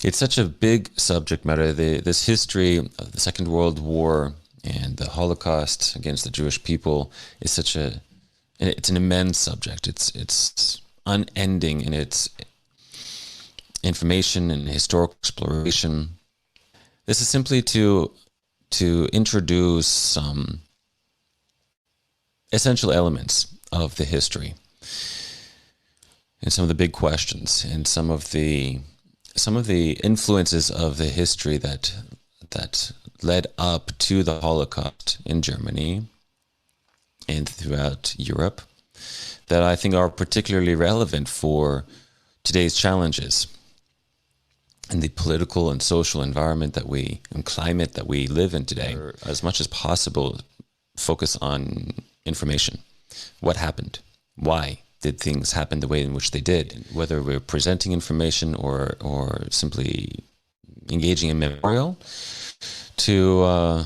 It's such a big subject matter. This history of the Second World War and the Holocaust against the Jewish people is it's an immense subject. It's unending in its information and historical exploration. This is simply to introduce some essential elements of the history and some of the big questions and some of the influences of the history that led up to the Holocaust in Germany and throughout Europe that I think are particularly relevant for today's challenges and the political and social environment and climate that we live in today. As much as possible, focus on information. What happened? Why did things happen the way in which they did? Whether we're presenting information or simply engaging in memorial, to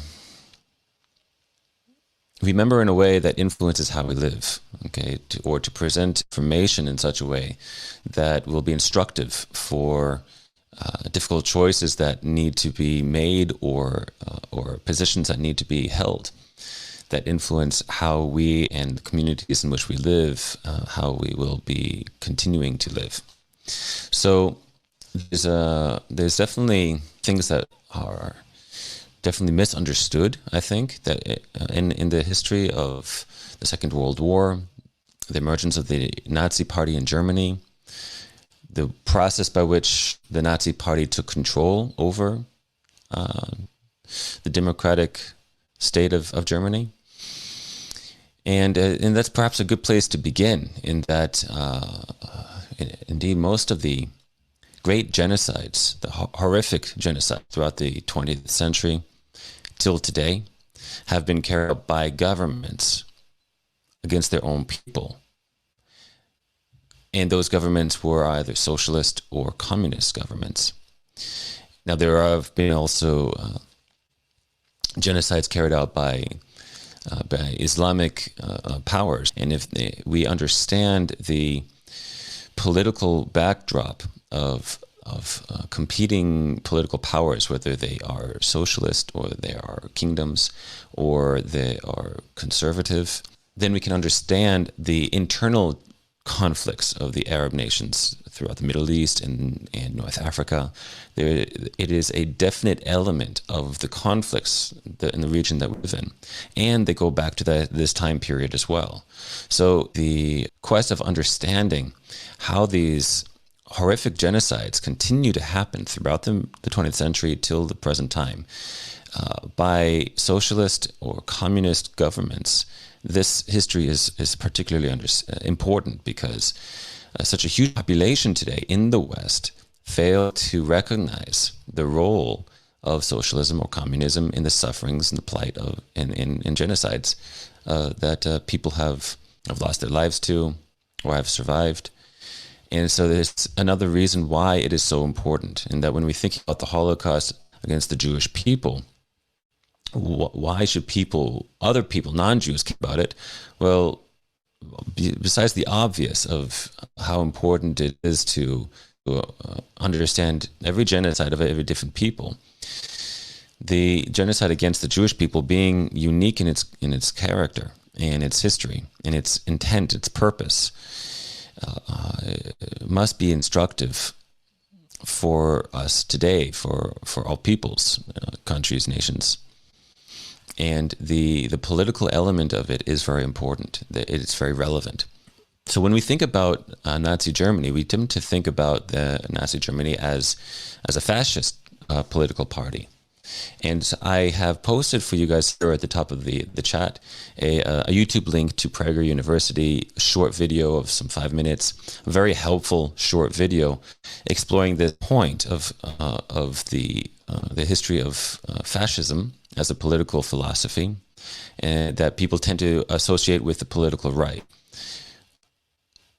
remember in a way that influences how we live, okay? Or to present information in such a way that will be instructive for difficult choices that need to be made or positions that need to be held that influence how we and the communities in which we live, how we will be continuing to live. So there's definitely things that are definitely misunderstood, I think, that in the history of the Second World War, the emergence of the Nazi Party in Germany, the process by which the Nazi Party took control over the democratic state of Germany. And that's perhaps a good place to begin, in that indeed most of the great genocides, the horrific genocides throughout the 20th century till today, have been carried out by governments against their own people. And those governments were either socialist or communist governments. Now, there have been also genocides carried out by Islamic powers. And if we understand the political backdrop of competing political powers, whether they are socialist or they are kingdoms or they are conservative, then we can understand the internal conflicts of the Arab nations throughout the Middle East and North Africa. It is a definite element of the conflicts in the region that we live in. And they go back to this time period as well. So the quest of understanding how these horrific genocides continue to happen throughout the 20th century till the present time by socialist or communist governments, this history is particularly important because such a huge population today in the West fail to recognize the role of socialism or communism in the sufferings and the plight of in genocides that people have lost their lives to or have survived. And so there's another reason why it is so important, in that when we think about the Holocaust against the Jewish people, why should other people, non-Jews, care about it? Well, besides the obvious of how important it is to understand every genocide of every different people, the genocide against the Jewish people being unique in its character and its history and its intent, its purpose, must be instructive for us today, for all peoples, countries, nations. And the political element of it is very important. It's very relevant. So when we think about Nazi Germany, we tend to think about the Nazi Germany as a fascist political party. And I have posted for you guys here at the top of the chat a YouTube link to Prager University, a short video of some 5 minutes, a very helpful short video exploring the point of the history of fascism as a political philosophy, and that people tend to associate with the political right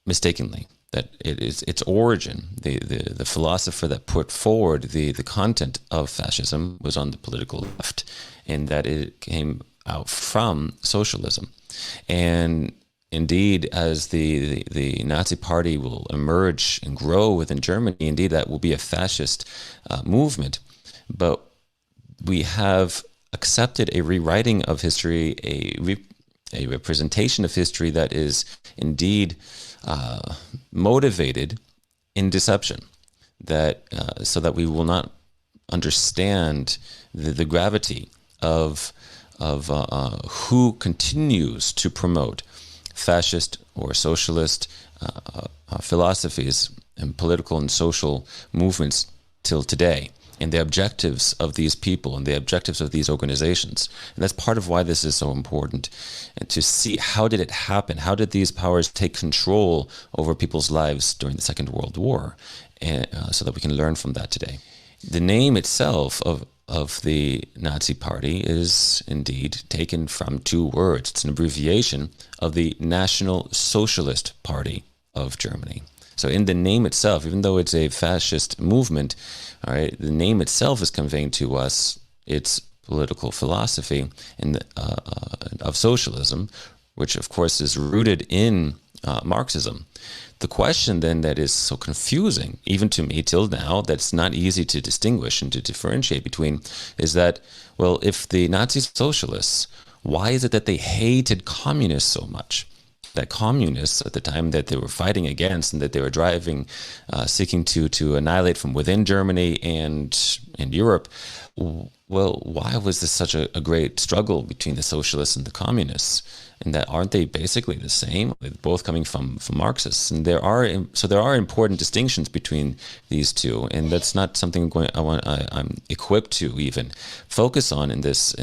mistakenly. That it is its origin, the philosopher that put forward the content of fascism was on the political left, and that it came out from socialism. And indeed, as the Nazi Party will emerge and grow within Germany, indeed, that will be a fascist movement. But we have accepted a rewriting of history, a representation of history that is indeed motivated in deception, that so that we will not understand the gravity of who continues to promote fascist or socialist philosophies and political and social movements till today, and the objectives of these people and the objectives of these organizations. And that's part of why this is so important, and to see how did it happen? How did these powers take control over people's lives during the Second World War? And so that we can learn from that today. The name itself of the Nazi Party is indeed taken from two words. It's an abbreviation of the National Socialist Party of Germany. So in the name itself, even though it's a fascist movement, all right, the name itself is conveying to us its political philosophy of socialism, which of course is rooted in Marxism. The question then that is so confusing, even to me till now, that's not easy to distinguish and to differentiate between, is that, well, if the Nazi socialists, why is it that they hated communists so much? That communists at the time that they were fighting against and that they were driving, seeking to annihilate from within Germany and Europe, well, why was this such a great struggle between the socialists and the communists? And that aren't they basically the same? They're both coming from Marxists, and there are important distinctions between these two, and that's not something I'm equipped to even focus on in this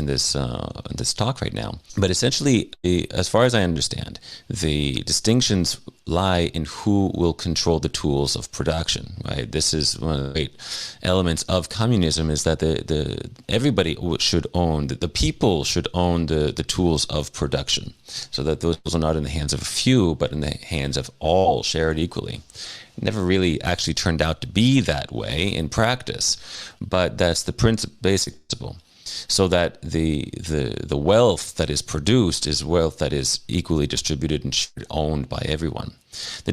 talk right now. But essentially, as far as I understand, the distinctions lie in who will control the tools of production. Right? This is one of the great elements of communism, is that everybody should own, the people should own the tools of production, so that those are not in the hands of a few, but in the hands of all, shared equally. It never really actually turned out to be that way in practice, but that's the basic principle. So that the wealth that is produced is wealth that is equally distributed and owned by everyone. The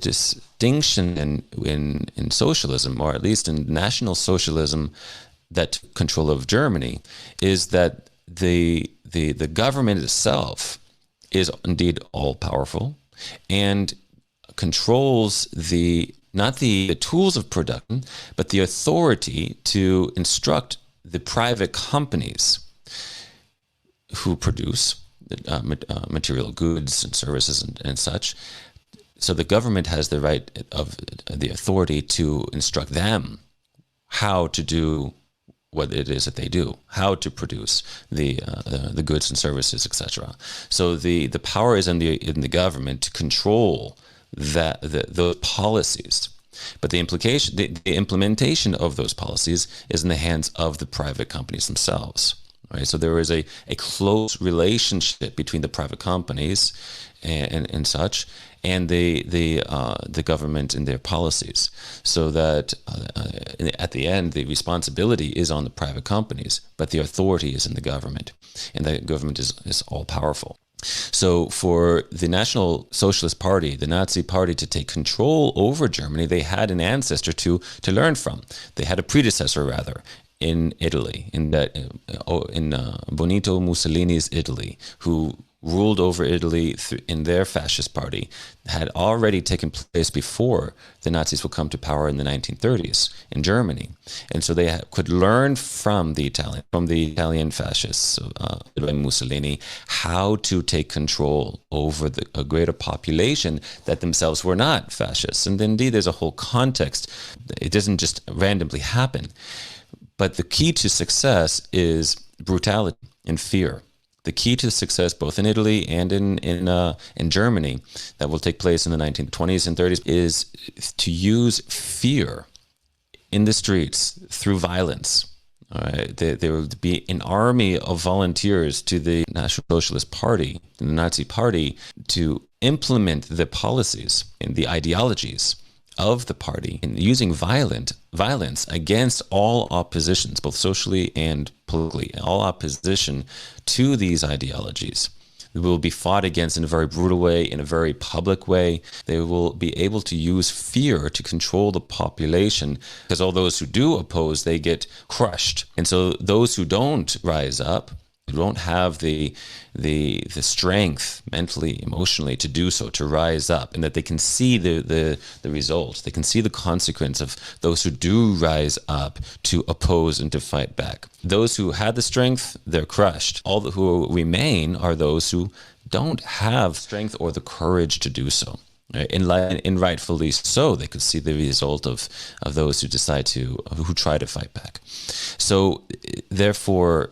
distinction in socialism, or at least in National Socialism, that took control of Germany, is that the government itself is indeed all powerful and controls not the tools of production, but the authority to instruct the private companies who produce material goods and services and such. So the government has the right of the authority to instruct them how to do what it is that they do, how to produce the goods and services, etc. So the power is in the government to control those policies. But the implementation of those policies is in the hands of the private companies themselves. Right? So there is a close relationship between the private companies and such, and the government and their policies. So that at the end, the responsibility is on the private companies, but the authority is in the government, and the government is all powerful. So for the National Socialist Party, the Nazi Party, to take control over Germany, they had an ancestor to learn from. They had a predecessor, rather, in Italy, in Benito Mussolini's Italy, who ruled over Italy in their fascist party, had already taken place before the Nazis would come to power in the 1930s in Germany. And so they could learn from the Italian fascists, Mussolini, how to take control over a greater population that themselves were not fascists. And indeed, there's a whole context. It doesn't just randomly happen. But the key to success is brutality and fear. The key to success, both in Italy and in Germany, that will take place in the 1920s and 30s, is to use fear in the streets through violence. All right? There will be an army of volunteers to the National Socialist Party, the Nazi Party, to implement the policies and the ideologies of the party, and using violence against all oppositions, both socially and politically, all opposition to these ideologies. will be fought against in a very brutal way, in a very public way. They will be able to use fear to control the population, because all those who do oppose, they get crushed. And so those who don't rise up, who don't have the strength mentally, emotionally to do so, to rise up, and that they can see the results, they can see the consequence of those who do rise up to oppose and to fight back. Those who had the strength, they're crushed. All who remain are those who don't have strength or the courage to do so. And rightfully so, they could see the result of those who try to fight back. So therefore,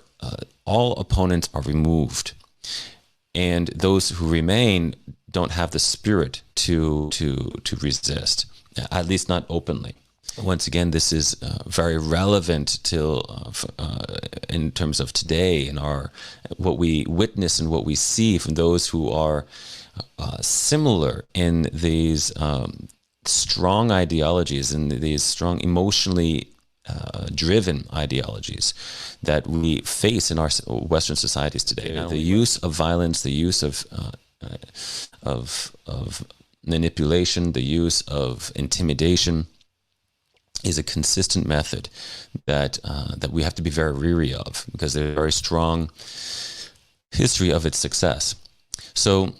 all opponents are removed, and those who remain don't have the spirit to resist, at least not openly. Once again, this is very relevant in terms of today, and what we witness and what we see from those who are similar in these strong ideologies and these strong emotionally driven ideologies that we face in our Western societies today. The use of violence, the use of manipulation, the use of intimidation is a consistent method that we have to be very wary of, because there's a very strong history of its success. So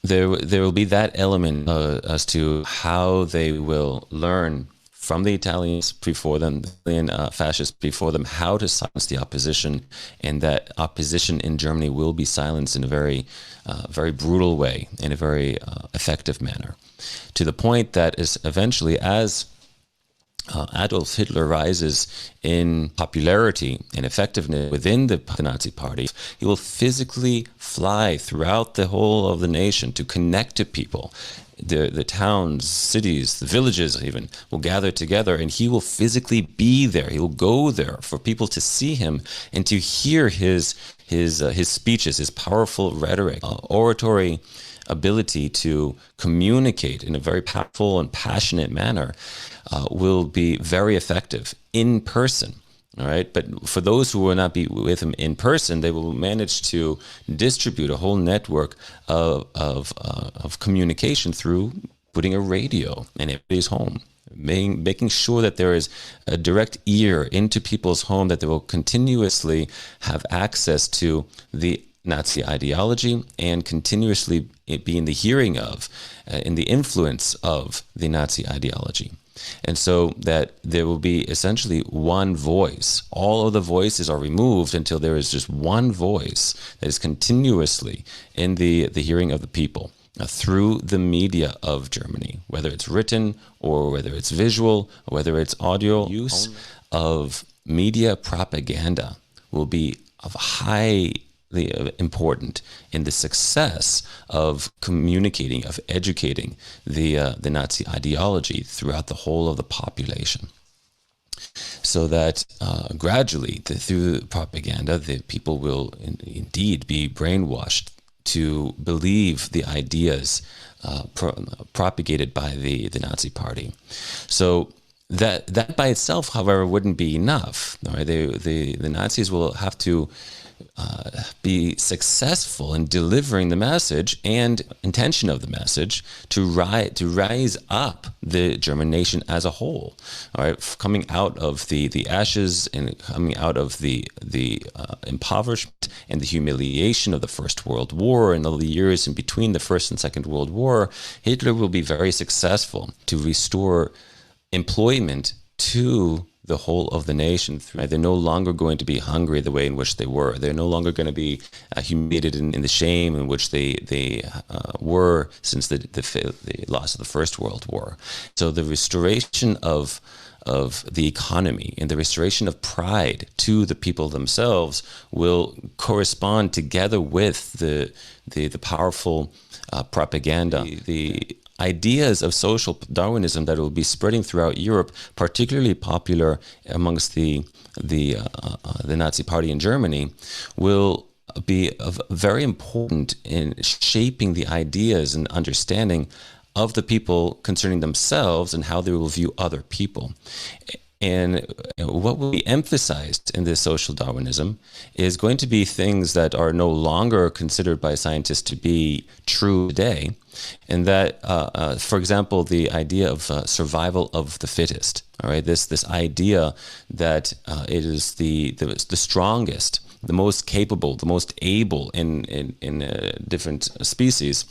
there will be that element as to how they will learn from the Italians before them, the Italian fascists before them, how to silence the opposition, and that opposition in Germany will be silenced in a very, very brutal way, in a very effective manner, to the point that is eventually, as Adolf Hitler rises in popularity and effectiveness within the Nazi Party, he will physically fly throughout the whole of the nation to connect to people. The towns, cities, the villages even will gather together, and he will physically be there. He will go there for people to see him and to hear his speeches, his powerful rhetoric, oratory ability to communicate in a very powerful and passionate manner will be very effective in person. All right, but for those who will not be with him in person, they will manage to distribute a whole network of communication through putting a radio in everybody's home, making sure that there is a direct ear into people's home, that they will continuously have access to the Nazi ideology and continuously be in the hearing of, in the influence of the Nazi ideology. And so that there will be essentially one voice. All of the voices are removed until there is just one voice that is continuously in the hearing of the people through the media of Germany, whether it's written or whether it's visual or whether it's audio. Use of media propaganda will be of highly important in the success of communicating, of educating the Nazi ideology throughout the whole of the population. So that gradually, through propaganda, the people will indeed be brainwashed to believe the ideas propagated by the Nazi Party. So that by itself, however, wouldn't be enough. Right? The Nazis will have to be successful in delivering the message and intention of the message to rise up the German nation as a whole. All right, coming out of the ashes and coming out of the impoverishment and the humiliation of the First World War and all the years in between the First and Second World War, Hitler will be very successful to restore employment to the whole of the nation. They're no longer going to be hungry the way in which they were. They're no longer going to be humiliated in the shame in which they were since the loss of the First World War. So the restoration of the economy and the restoration of pride to the people themselves will correspond together with the powerful propaganda, the ideas of social Darwinism that will be spreading throughout Europe, particularly popular amongst the Nazi Party in Germany, will be very important in shaping the ideas and understanding of the people concerning themselves and how they will view other people. And what will be emphasized in this social Darwinism is going to be things that are no longer considered by scientists to be true today. And that, for example, the idea of survival of the fittest. All right, this idea that it is the strongest, the most capable, the most able in different species,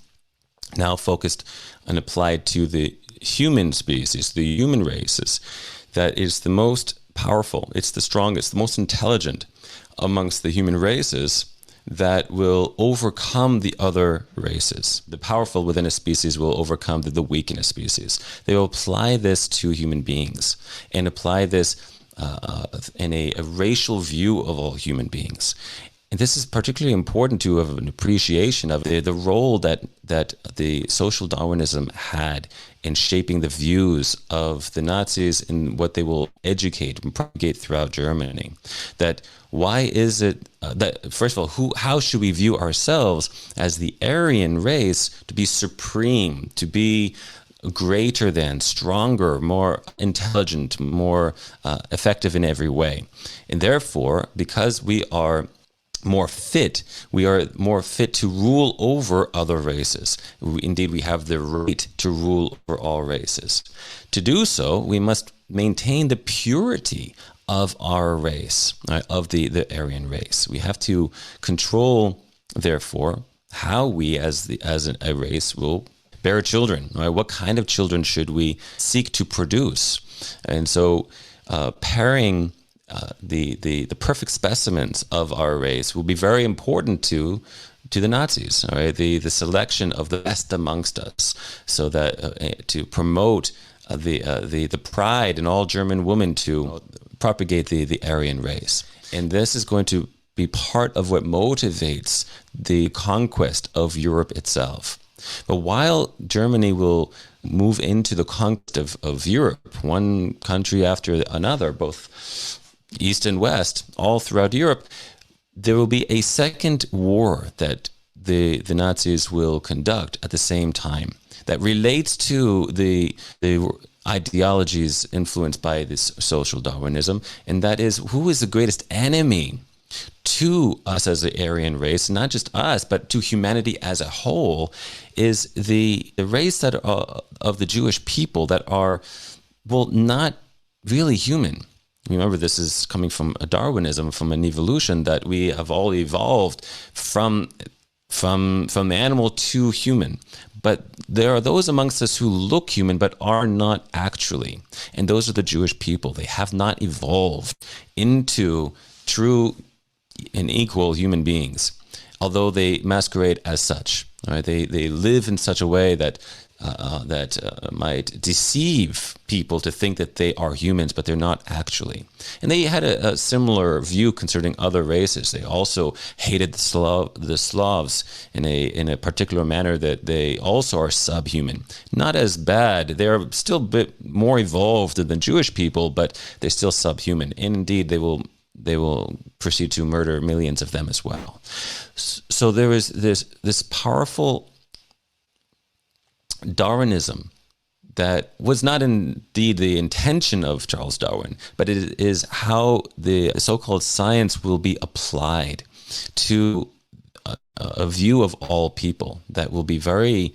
now focused and applied to the human species, the human races, that is the most powerful, it's the strongest, the most intelligent amongst the human races that will overcome the other races. The powerful within a species will overcome the weak in a species. They will apply this to human beings and apply this in a racial view of all human beings. And this is particularly important to have an appreciation of the role that the social Darwinism had in shaping the views of the Nazis and what they will educate and propagate throughout Germany. That why is it that, first of all, how should we view ourselves as the Aryan race to be supreme, to be greater than, stronger, more intelligent, more effective in every way? And therefore, because we are more fit to rule over other races. Indeed, we have the right to rule over all races. To do so, we must maintain the purity of our race, right, of the Aryan race. We have to control, therefore, how we as a race will bear children. Right? What kind of children should we seek to produce? And so pairing the perfect specimens of our race will be very important to the Nazis. All right, the selection of the best amongst us, so that to promote the pride in all German women, to propagate the Aryan race. And this is going to be part of what motivates the conquest of Europe itself. But while Germany will move into the conquest of Europe, one country after another, both East and West, all throughout Europe, there will be a second war that the Nazis will conduct at the same time that relates to the ideologies influenced by this social Darwinism, and that is, who is the greatest enemy to us as the Aryan race, not just us, but to humanity as a whole, is the race that of the Jewish people that are, well, not really human. Remember, this is coming from a Darwinism, from an evolution, that we have all evolved from animal to human. But there are those amongst us who look human but are not actually. And those are the Jewish people. They have not evolved into true and equal human beings, although they masquerade as such. Right? They live in such a way that might deceive people to think that they are humans, but they're not actually. And they had a similar view concerning other races. They also hated the Slavs in a particular manner, that they also are subhuman. Not as bad. They're still a bit more evolved than Jewish people, but they're still subhuman. And indeed, they will proceed to murder millions of them as well. So there is this powerful Darwinism that was not indeed the intention of Charles Darwin, but it is how the so-called science will be applied to a view of all people that will be very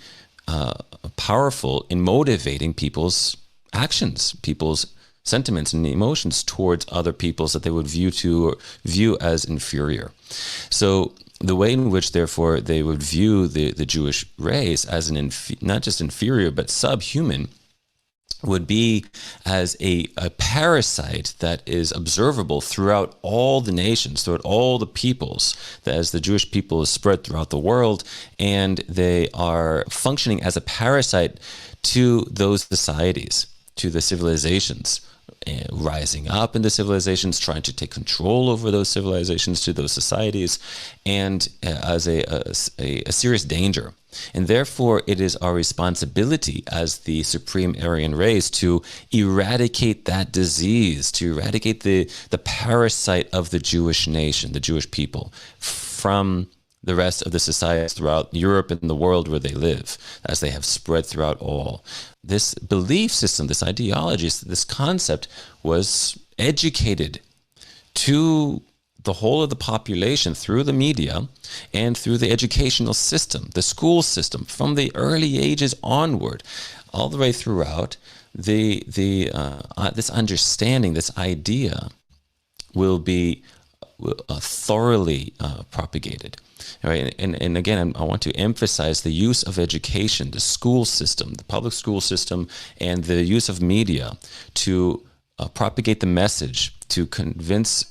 powerful in motivating people's actions, people's sentiments and emotions towards other peoples that they would view as inferior. So the way in which, therefore, they would view the Jewish race as not just inferior, but subhuman, would be as a parasite that is observable throughout all the nations, throughout all the peoples, that as the Jewish people is spread throughout the world, and they are functioning as a parasite to those societies, to the civilizations, rising up in the civilizations, trying to take control over those civilizations, to those societies, and as a serious danger. And therefore, it is our responsibility as the supreme Aryan race to eradicate that disease, to eradicate the parasite of the Jewish nation, the Jewish people, from the rest of the societies throughout Europe and the world where they live, as they have spread throughout all. This belief system, this ideology, this concept was educated to the whole of the population through the media and through the educational system, the school system, from the early ages onward, all the way throughout. This understanding, this idea, will be thoroughly propagated. All right? And again, I want to emphasize the use of education, the school system, the public school system, and the use of media to propagate the message, to convince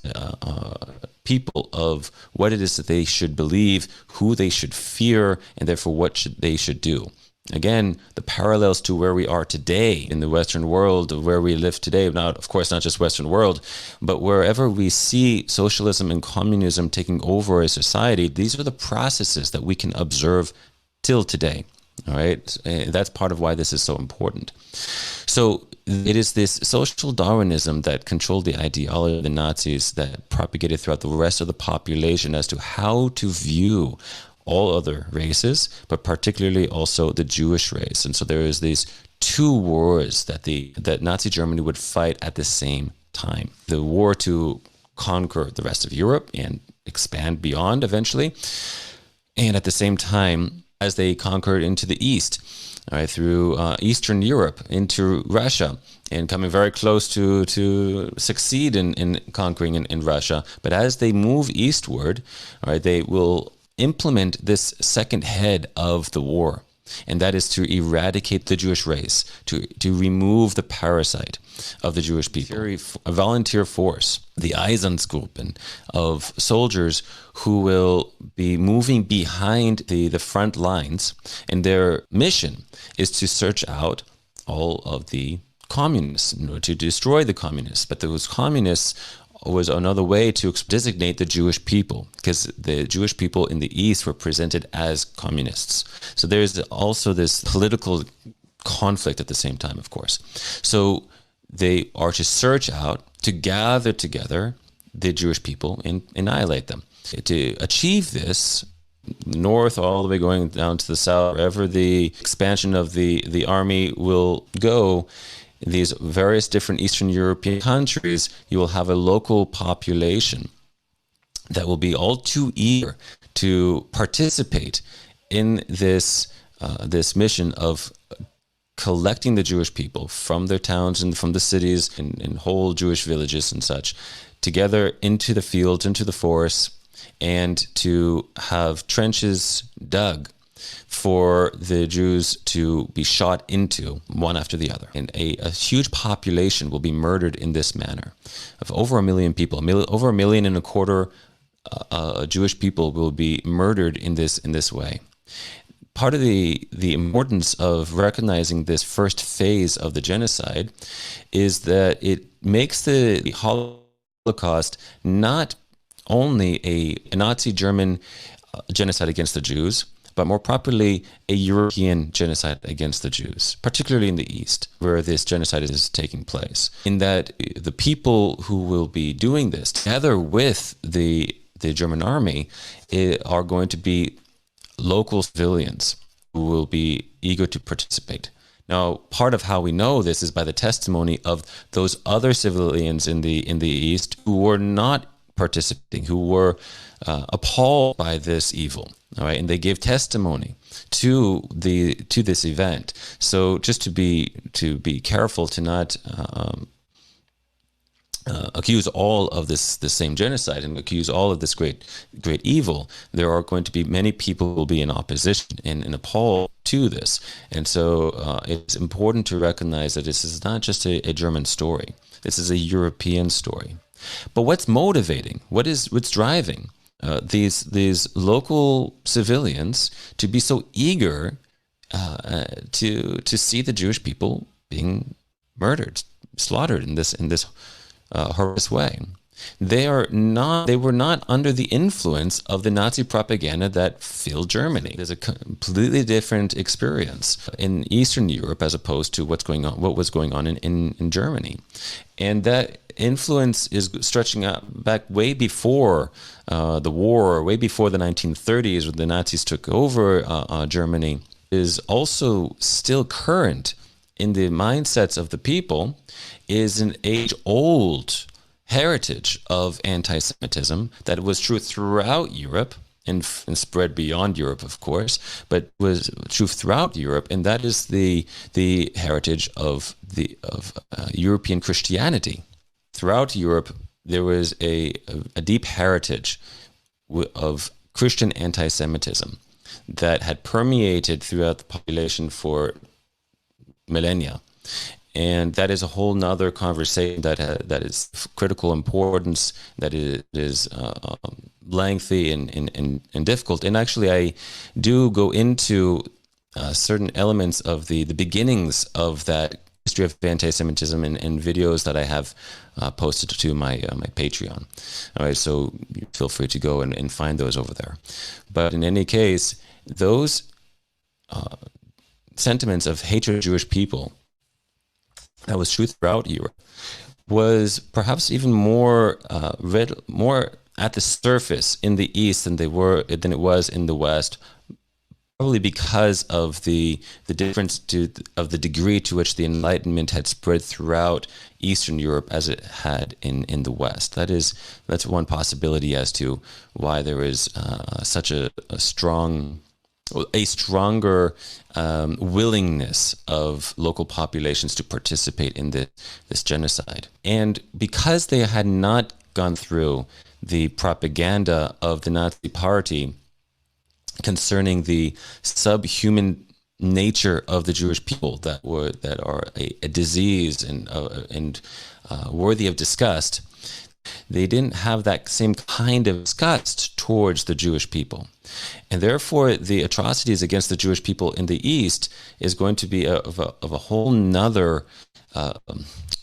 people of what it is that they should believe, who they should fear, and therefore what they should do. Again, the parallels to where we are today in the Western world, where we live today, not, of course, not just Western world, but wherever we see socialism and communism taking over a society, these are the processes that we can observe till today. All right. And that's part of why this is so important. So it is this social Darwinism that controlled the ideology of the Nazis, that propagated throughout the rest of the population as to how to view all other races, but particularly also the Jewish race. And so there is these two wars that Nazi Germany would fight at the same time. The war to conquer the rest of Europe and expand beyond eventually. And at the same time, as they conquered into the East, all right, through Eastern Europe, into Russia, and coming very close to succeed in conquering in Russia. But as they move eastward, all right, they will implement this second head of the war, and that is to eradicate the Jewish race, to remove the parasite of the Jewish people. A volunteer force, the Einsatzgruppen of soldiers who will be moving behind the front lines, and their mission is to search out all of the communists, in order to destroy the communists. But those communists was another way to designate the Jewish people, because the Jewish people in the East were presented as communists. So there's also this political conflict at the same time, of course. So they are to search out, to gather together the Jewish people and annihilate them. To achieve this, north all the way going down to the south, wherever the expansion of the army will go, in these various different Eastern European countries, you will have a local population that will be all too eager to participate in this mission of collecting the Jewish people from their towns and from the cities and whole Jewish villages and such, together into the fields, into the forests, and to have trenches dug for the Jews to be shot into, one after the other. And a huge population will be murdered in this manner. Of over 1 million people, over 1.25 million Jewish people will be murdered in this way. Part of the importance of recognizing this first phase of the genocide is that it makes the Holocaust not only a Nazi German genocide against the Jews, but more properly, a European genocide against the Jews, particularly in the East, where this genocide is taking place. In that the people who will be doing this, together with the German army, are going to be local civilians who will be eager to participate. Now, part of how we know this is by the testimony of those other civilians in the East who were not participating, who were appalled by this evil. All right, and they gave testimony to this event. So just to be careful to not accuse all of the same genocide and accuse all of this great evil. There are going to be many people who will be in opposition and appalled to this. And so it's important to recognize that this is not just a German story. This is a European story. But what's motivating? What's driving these local civilians to be so eager to see the Jewish people being murdered, slaughtered in this horrendous way? They were not under the influence of the Nazi propaganda that filled Germany. There's a completely different experience in Eastern Europe as opposed to what was going on in Germany. And that influence is stretching out back way before the war, way before the 1930s when the Nazis took over Germany, is also still current in the mindsets of the people, is an age-old heritage of anti-Semitism that was true throughout Europe and spread beyond Europe, of course, but was true throughout Europe, and that is the heritage of European Christianity. Throughout Europe, there was a deep heritage of Christian anti-Semitism that had permeated throughout the population for millennia. And that is a whole nother conversation that is critical importance, that is lengthy and difficult. And actually, I do go into certain elements of the beginnings of that history of anti-Semitism in videos that I have posted to my Patreon. All right, so feel free to go and find those over there. But in any case, those sentiments of hatred of Jewish people that was true throughout Europe was perhaps even more at the surface in the East than it was in the West, probably because of the difference of the degree to which the Enlightenment had spread throughout Eastern Europe as it had in the West. That's one possibility as to why there is such a stronger willingness of local populations to participate in this genocide. And because they had not gone through the propaganda of the Nazi Party concerning the subhuman nature of the Jewish people that are a disease and worthy of disgust, they didn't have that same kind of disgust towards the Jewish people. And therefore, the atrocities against the Jewish people in the East is going to be of a whole nother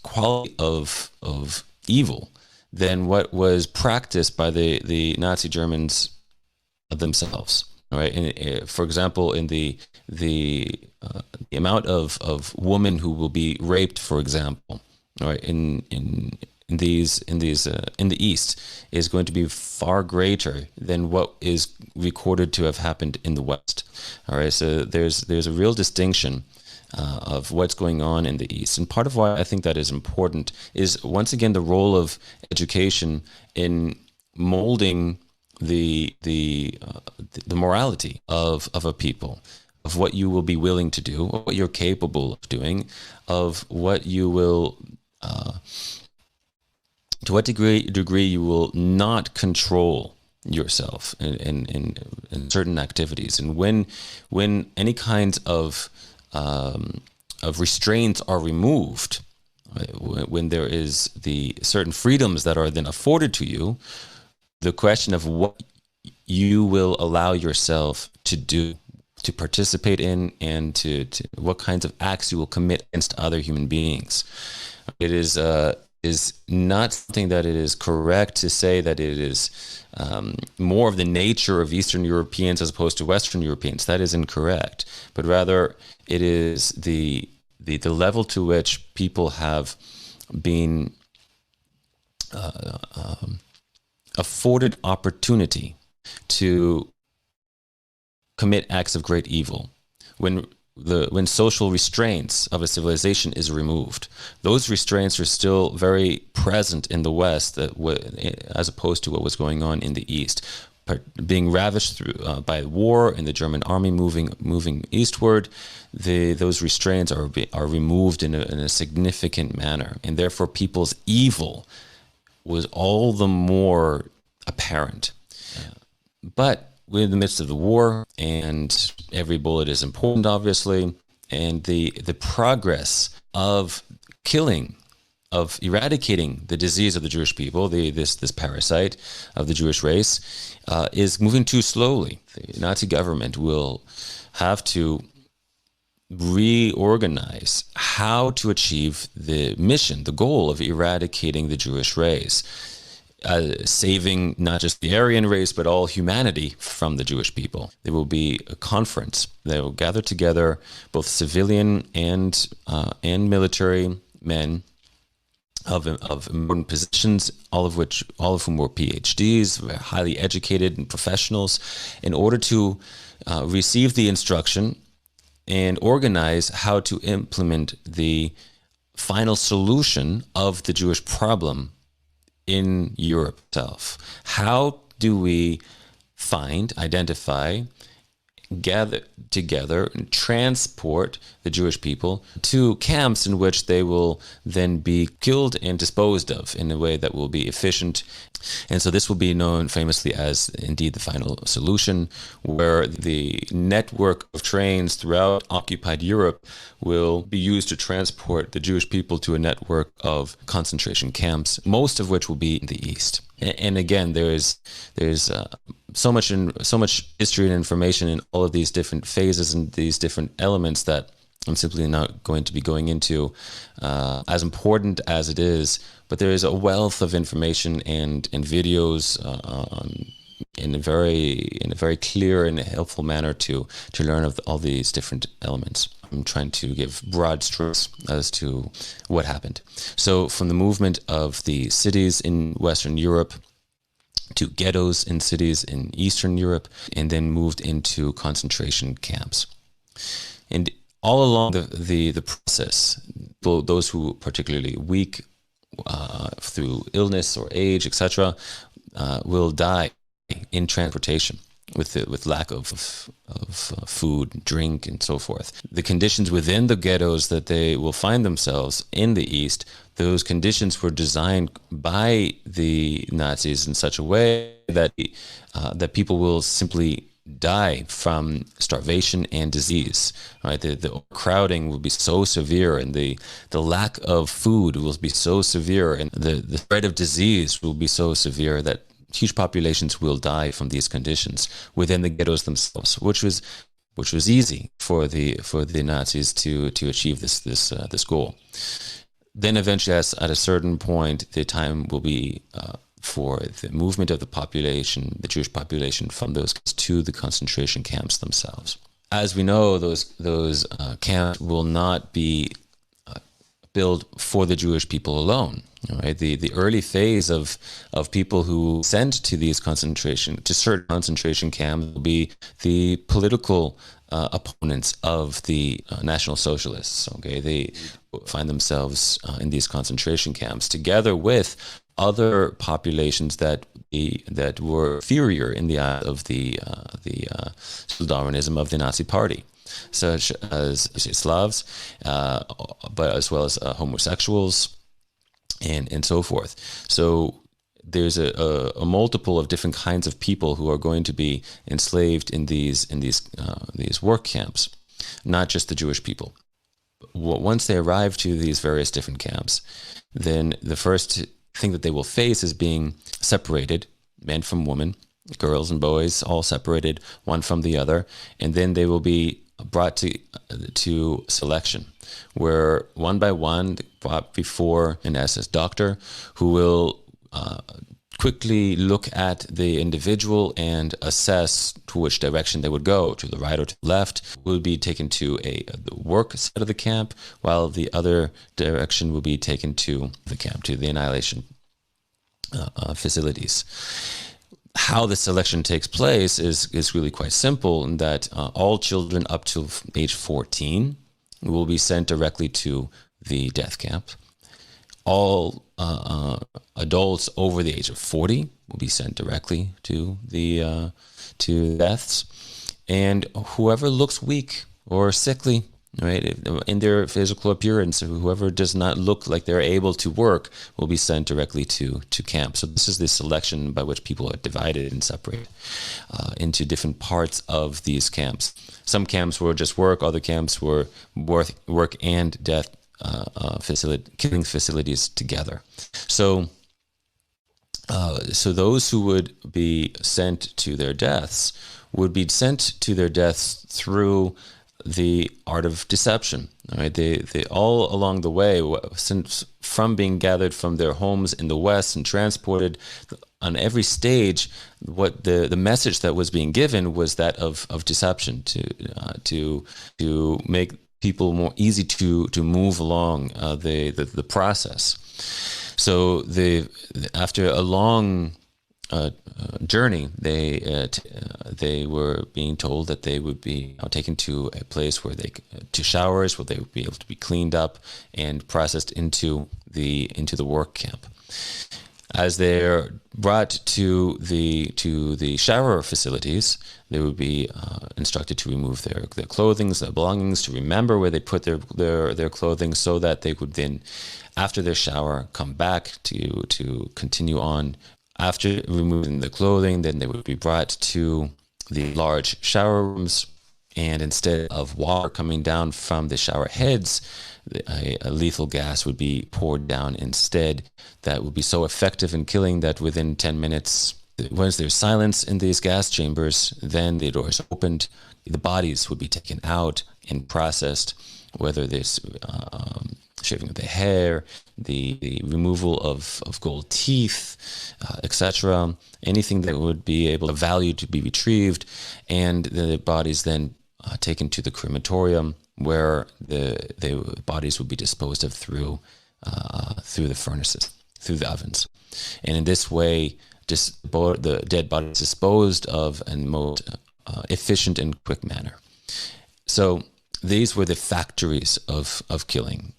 quality of evil than what was practiced by the Nazi Germans themselves. Right? And, for example, in the amount of women who will be raped, for example, right, in the East is going to be far greater than what is recorded to have happened in the West. All right, so there's a real distinction of what's going on in the East, and part of why I think that is important is once again the role of education in molding the morality of a people, of what you will be willing to do, what you're capable of doing, of what you will. To what degree you will not control yourself in certain activities, and when any kinds of restraints are removed, when there is the certain freedoms that are then afforded to you, the question of what you will allow yourself to do, to participate in, and to what kinds of acts you will commit against other human beings. It is not something that it is correct to say that it is more of the nature of Eastern Europeans as opposed to Western Europeans. That is incorrect. But rather, it is the level to which people have been afforded opportunity to commit acts of great evil. When social restraints of a civilization is removed, those restraints are still very present in the West, as opposed to what was going on in the East. Being ravished by war and the German army moving eastward, those restraints are removed in a significant manner, and therefore people's evil was all the more apparent. But we're in the midst of the war, and every bullet is important, obviously, and the progress of killing, of eradicating the disease of the Jewish people, this parasite of the Jewish race, is moving too slowly. The Nazi government will have to reorganize how to achieve the mission, the goal of eradicating the Jewish race. saving not just the Aryan race, but all humanity from the Jewish people. There will be a conference. They will gather together both civilian and military men of important positions, all of whom were PhDs, highly educated and professionals, in order to receive the instruction and organize how to implement the final solution of the Jewish problem in Europe itself. How do we identify, gather together, and transport the Jewish people to camps in which they will then be killed and disposed of in a way that will be efficient? And so this will be known famously as, indeed, the final solution, where the network of trains throughout occupied Europe will be used to transport the Jewish people to a network of concentration camps, most of which will be in the East. And again, there's so much history and information in all of these different phases and these different elements that I'm simply not going to be going into, as important as it is. But there is a wealth of information and videos in a very clear and helpful manner to learn of all these different elements. I'm trying to give broad strokes as to what happened. So from the movement of the cities in Western Europe to ghettos in cities in Eastern Europe, and then moved into concentration camps. And all along the process, those who particularly weak through illness or age, etc., will die in transportation with lack of food, drink, and so forth. The conditions within the ghettos that they will find themselves in the East, those conditions were designed by the Nazis in such a way that that people will simply die from starvation and disease. Right, the crowding will be so severe, and the lack of food will be so severe, and the spread of disease will be so severe that huge populations will die from these conditions within the ghettos themselves, which was easy for the Nazis to achieve this goal. Then eventually, at a certain point, the time will be for the movement of the population, the Jewish population, from those to the concentration camps themselves. As we know, those camps will not be built for the Jewish people alone. Right, the early phase of people who sent to certain concentration camps will be the political opponents of the National Socialists. Okay, they find themselves in these concentration camps together with other populations that were inferior in the eye of the Darwinism of the Nazi Party, such as Slavs, but as well as homosexuals, and so forth. So there's a multiple of different kinds of people who are going to be enslaved in these work camps, not just the Jewish people. Once they arrive to these various different camps, then the first thing that they will face is being separated, men from women, girls and boys, all separated one from the other, and then they will be brought to selection, where one by one brought before an SS doctor who will quickly look at the individual and assess to which direction they would go, to the right or to the left. Will be taken to the work side of the camp, while the other direction will be taken to the camp, to the annihilation facilities. How the selection takes place is really quite simple, in that all children up to age 14 will be sent directly to the death camp. All adults over the age of 40 will be sent directly to the deaths, and whoever looks weak or sickly, right, in their physical appearance, whoever does not look like they're able to work, will be sent directly to camp. So this is the selection by which people are divided and separated into different parts of these camps. Some camps were just work, other camps were work and death killing facilities together. So those who would be sent to their deaths would be sent to their deaths through the art of deception. Right? They all along the way, since from being gathered from their homes in the West and transported on every stage, what the message that was being given was that of deception to make people more easy to move along the process. So after a long journey, they were being told that they would be taken to a place where to showers where they would be able to be cleaned up and processed into the work camp. As they're brought to the shower facilities, they would be instructed to remove their clothing, their belongings, to remember where they put their clothing, so that they would then, after their shower, come back to continue on. After removing the clothing, then they would be brought to the large shower rooms, and instead of water coming down from the shower heads, a lethal gas would be poured down instead. That would be so effective in killing that within 10 minutes, once there's silence in these gas chambers, then the doors opened, the bodies would be taken out and processed, whether there's shaving of the hair, the removal of gold teeth, etc., anything that would be able of value to be retrieved, and the bodies then taken to the crematorium, where the bodies would be disposed of through the furnaces, through the ovens. And in this way, the dead bodies disposed of in the most efficient and quick manner. So these were the factories of killing,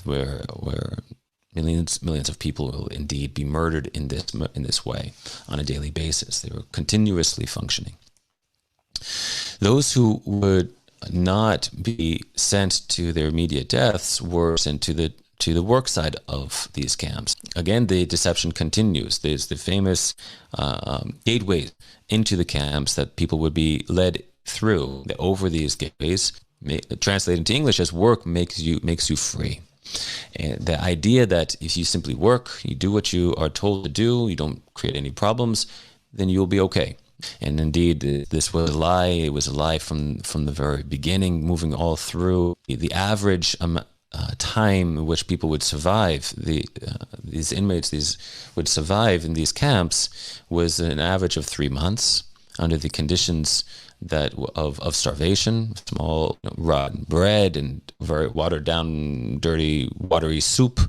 where millions of people will indeed be murdered in this way on a daily basis. They were continuously functioning. Those who would not be sent to their immediate deaths were sent to the work side of these camps. Again, the deception continues. There's the famous gateways into the camps that people would be led through. Over these gateways, translated into English as work makes you free. And the idea that if you simply work, you do what you are told to do, you don't create any problems, then you'll be okay. And indeed, this was a lie. It was a lie from the very beginning, moving all through. The average time in which people would survive, these inmates would survive in these camps, was an average of 3 months under the conditions that of starvation, small rotten bread and very watered down, dirty, watery soup.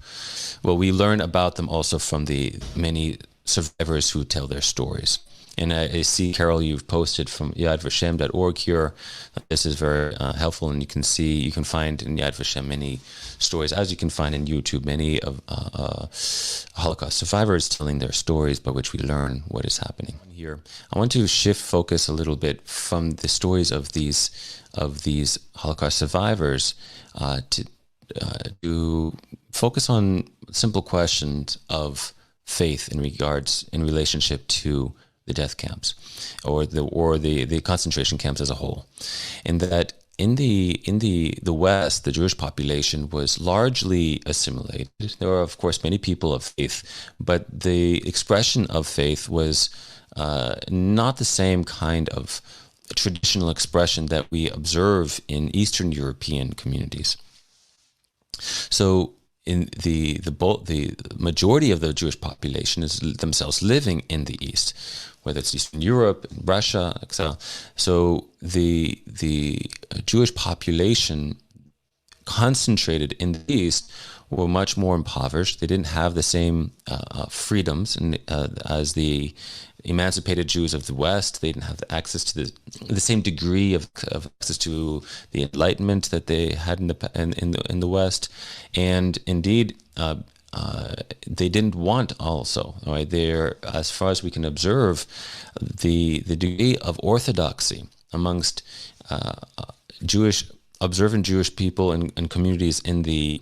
Well, we learn about them also from the many survivors who tell their stories. And I see, Carol, you've posted from yadvashem.org here. This is very helpful, and you can find in Yad Vashem many stories, as you can find in YouTube, many of Holocaust survivors telling their stories by which we learn what is happening here. I want to shift focus a little bit from the stories of these Holocaust survivors to focus on simple questions of faith in relationship to the death camps, or the concentration camps as a whole. And that in the West, the Jewish population was largely assimilated. There were, of course, many people of faith, but the expression of faith was not the same kind of traditional expression that we observe in Eastern European communities. So in the majority of the Jewish population is themselves living in the East, whether it's Eastern Europe, Russia, etc. So the Jewish population concentrated in the East were much more impoverished. They didn't have the same freedoms as the emancipated Jews of the West. They didn't have access to the same degree of access to the Enlightenment that they had in the West, and indeed they didn't want also. Right, there, as far as we can observe, the degree of orthodoxy amongst observant Jewish people and communities in the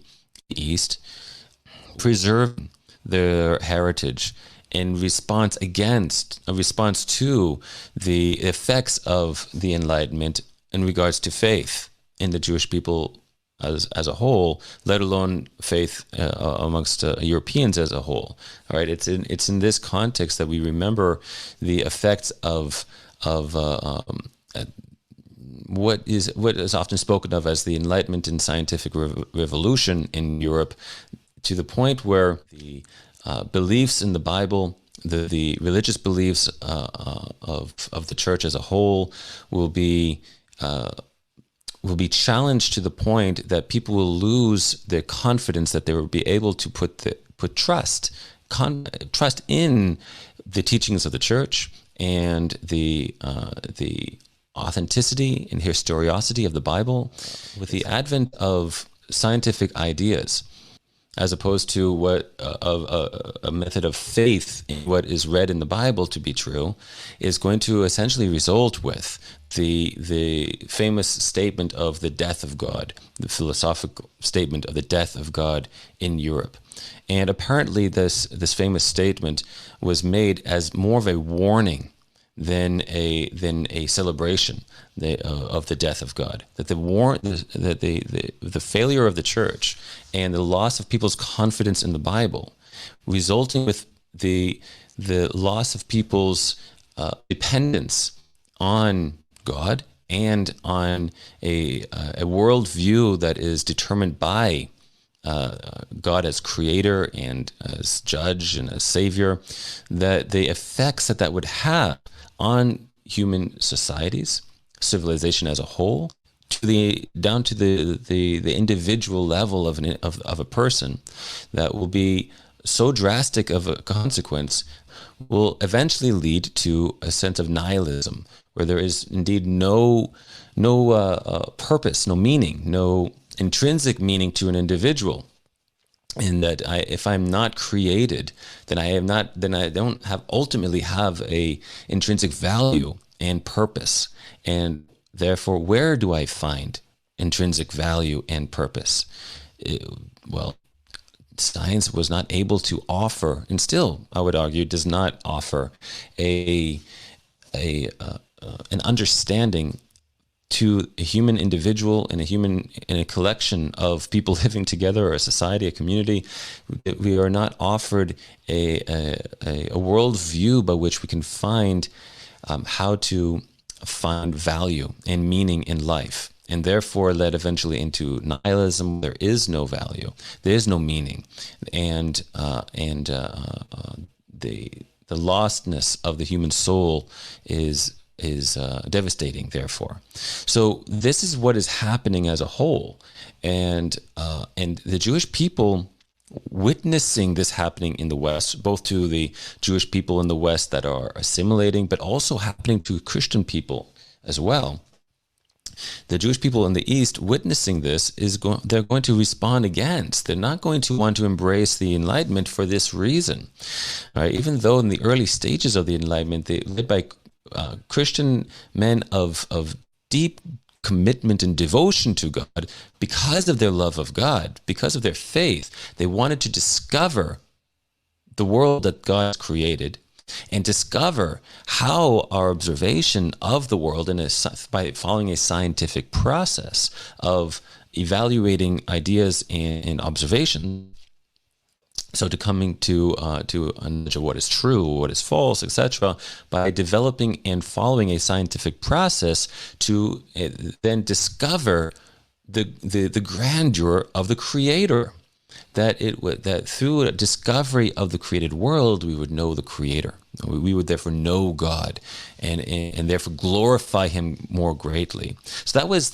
East preserved their heritage in response to the effects of the Enlightenment in regards to faith in the Jewish people as a whole, let alone faith amongst Europeans as a whole. All right, it's in this context that we remember the effects of what is often spoken of as the Enlightenment and scientific revolution in Europe, to the point where the beliefs in the Bible, the religious beliefs of the church as a whole, will be challenged to the point that people will lose their confidence that they will be able to put trust in the teachings of the church and the authenticity and historicity of the Bible. With the advent of scientific ideas, as opposed to a method of faith in what is read in the Bible to be true, is going to essentially result with the famous statement of the death of God, the philosophical statement of the death of God in Europe. And apparently this famous statement was made as more of a warning than a celebration of the death of God. That the failure of the church and the loss of people's confidence in the Bible, resulting with the loss of people's dependence on God and on a worldview that is determined by God as creator and as judge and as savior, that the effects that would have on human societies, civilization as a whole, down to the individual level of a person, that will be so drastic of a consequence, will eventually lead to a sense of nihilism, where there is indeed no purpose, no meaning, no intrinsic meaning to an individual. In that, if I'm not created, then I don't ultimately have a intrinsic value and purpose. And therefore, where do I find intrinsic value and purpose? Science was not able to offer, and still, I would argue, does not offer an understanding to a human individual and a collection of people living together, or a society, a community. We are not offered a worldview by which we can find how to find value and meaning in life, and therefore led eventually into nihilism. There is no value, there is no meaning, and the lostness of the human soul is devastating, therefore. So this is what is happening as a whole, and the Jewish people witnessing this happening in the West, both to the Jewish people in the West that are assimilating, but also happening to Christian people as well. The Jewish people in the East witnessing this, they're going to respond against. They're not going to want to embrace the Enlightenment for this reason. Right? Even though in the early stages of the Enlightenment, led by Christian men of deep commitment and devotion to God, because of their love of God, because of their faith, they wanted to discover the world that God created and discover how our observation of the world by following a scientific process of evaluating ideas and observation. So to coming to a knowledge of what is true, what is false, etc., by developing and following a scientific process to then discover the grandeur of the Creator. That through a discovery of the created world, we would know the Creator. We would therefore know God, and therefore glorify Him more greatly. So that was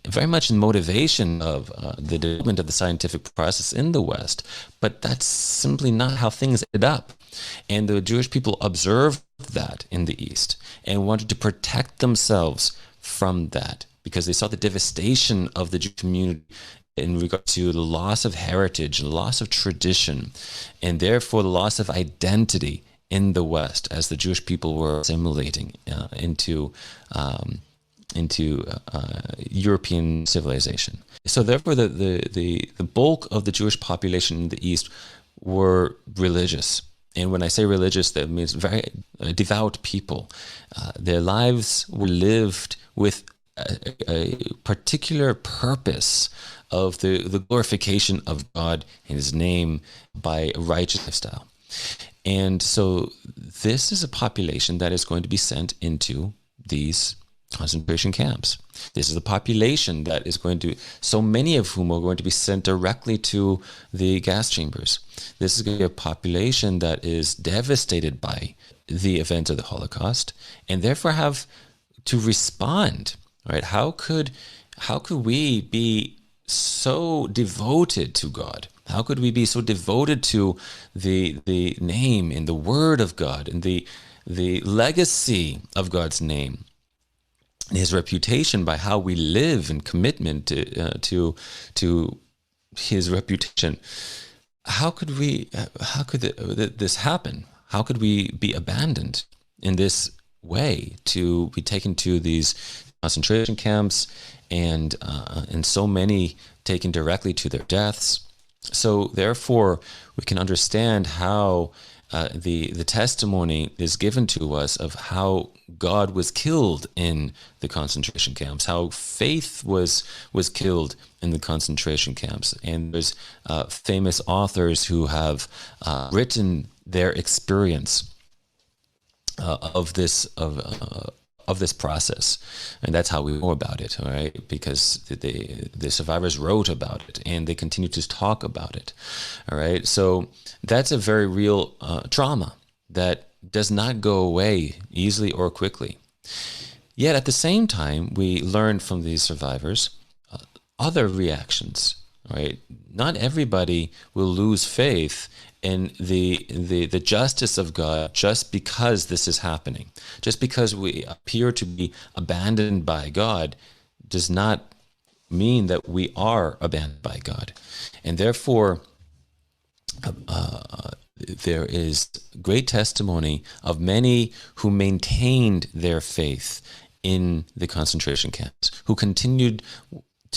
very much in motivation of the development of the scientific process in the West. But that's simply not how things ended up. And the Jewish people observed that in the East and wanted to protect themselves from that, because they saw the devastation of the Jewish community in regard to the loss of heritage, the loss of tradition, and therefore the loss of identity in the West as the Jewish people were assimilating into European civilization. So therefore the bulk of the Jewish population in the East were religious. And when I say religious, that means very devout people. Their lives were lived with a particular purpose of the glorification of God and His name by a righteous lifestyle. And so this is a population that is going to be sent into these concentration camps. This is the population that is going to, so many of whom are going to be sent directly to the gas chambers. This is going to be a population that is devastated by the events of the Holocaust and therefore have to respond, right? How could we be so devoted to God? How could we be so devoted to the name and the word of God and the legacy of God's name, his reputation, by how we live in commitment to his reputation? How could this happen? How could we be abandoned in this way, to be taken to these concentration camps and so many taken directly to their deaths? So therefore, we can understand how the testimony is given to us of how God was killed in the concentration camps, how faith was killed in the concentration camps. And there's famous authors who have written their experience of this process, and that's how we know about it, all right? Because the survivors wrote about it and they continue to talk about it, all right? So that's a very real trauma that does not go away easily or quickly. Yet at the same time, we learn from these survivors other reactions, right? Not everybody will lose faith in the justice of God just because this is happening. Just because we appear to be abandoned by God does not mean that we are abandoned by God. And therefore, there is great testimony of many who maintained their faith in the concentration camps, who continued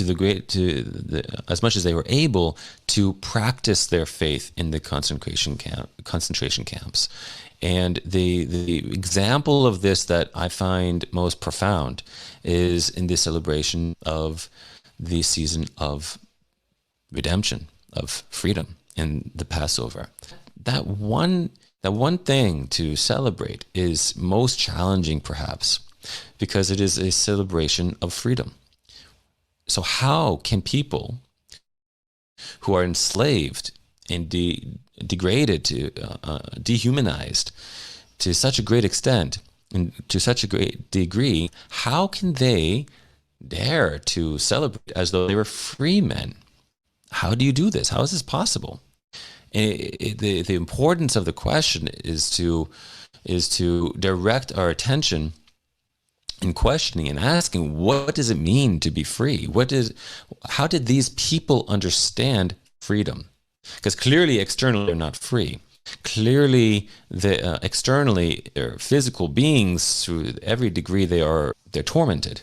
as much as they were able to practice their faith in the concentration camps. And the example of this that I find most profound is in the celebration of the season of redemption, of freedom, in the Passover. That one thing to celebrate is most challenging, perhaps, because it is a celebration of freedom. So how can people who are enslaved and degraded, dehumanized to such a great extent and to such a great degree, how can they dare to celebrate as though they were free men? How do you do this? How is this possible? And the importance of the question is to direct our attention in questioning and asking, what does it mean to be free? How did these people understand freedom? Because clearly, externally, they're not free. Clearly, externally, they're physical beings. To every degree, they're tormented.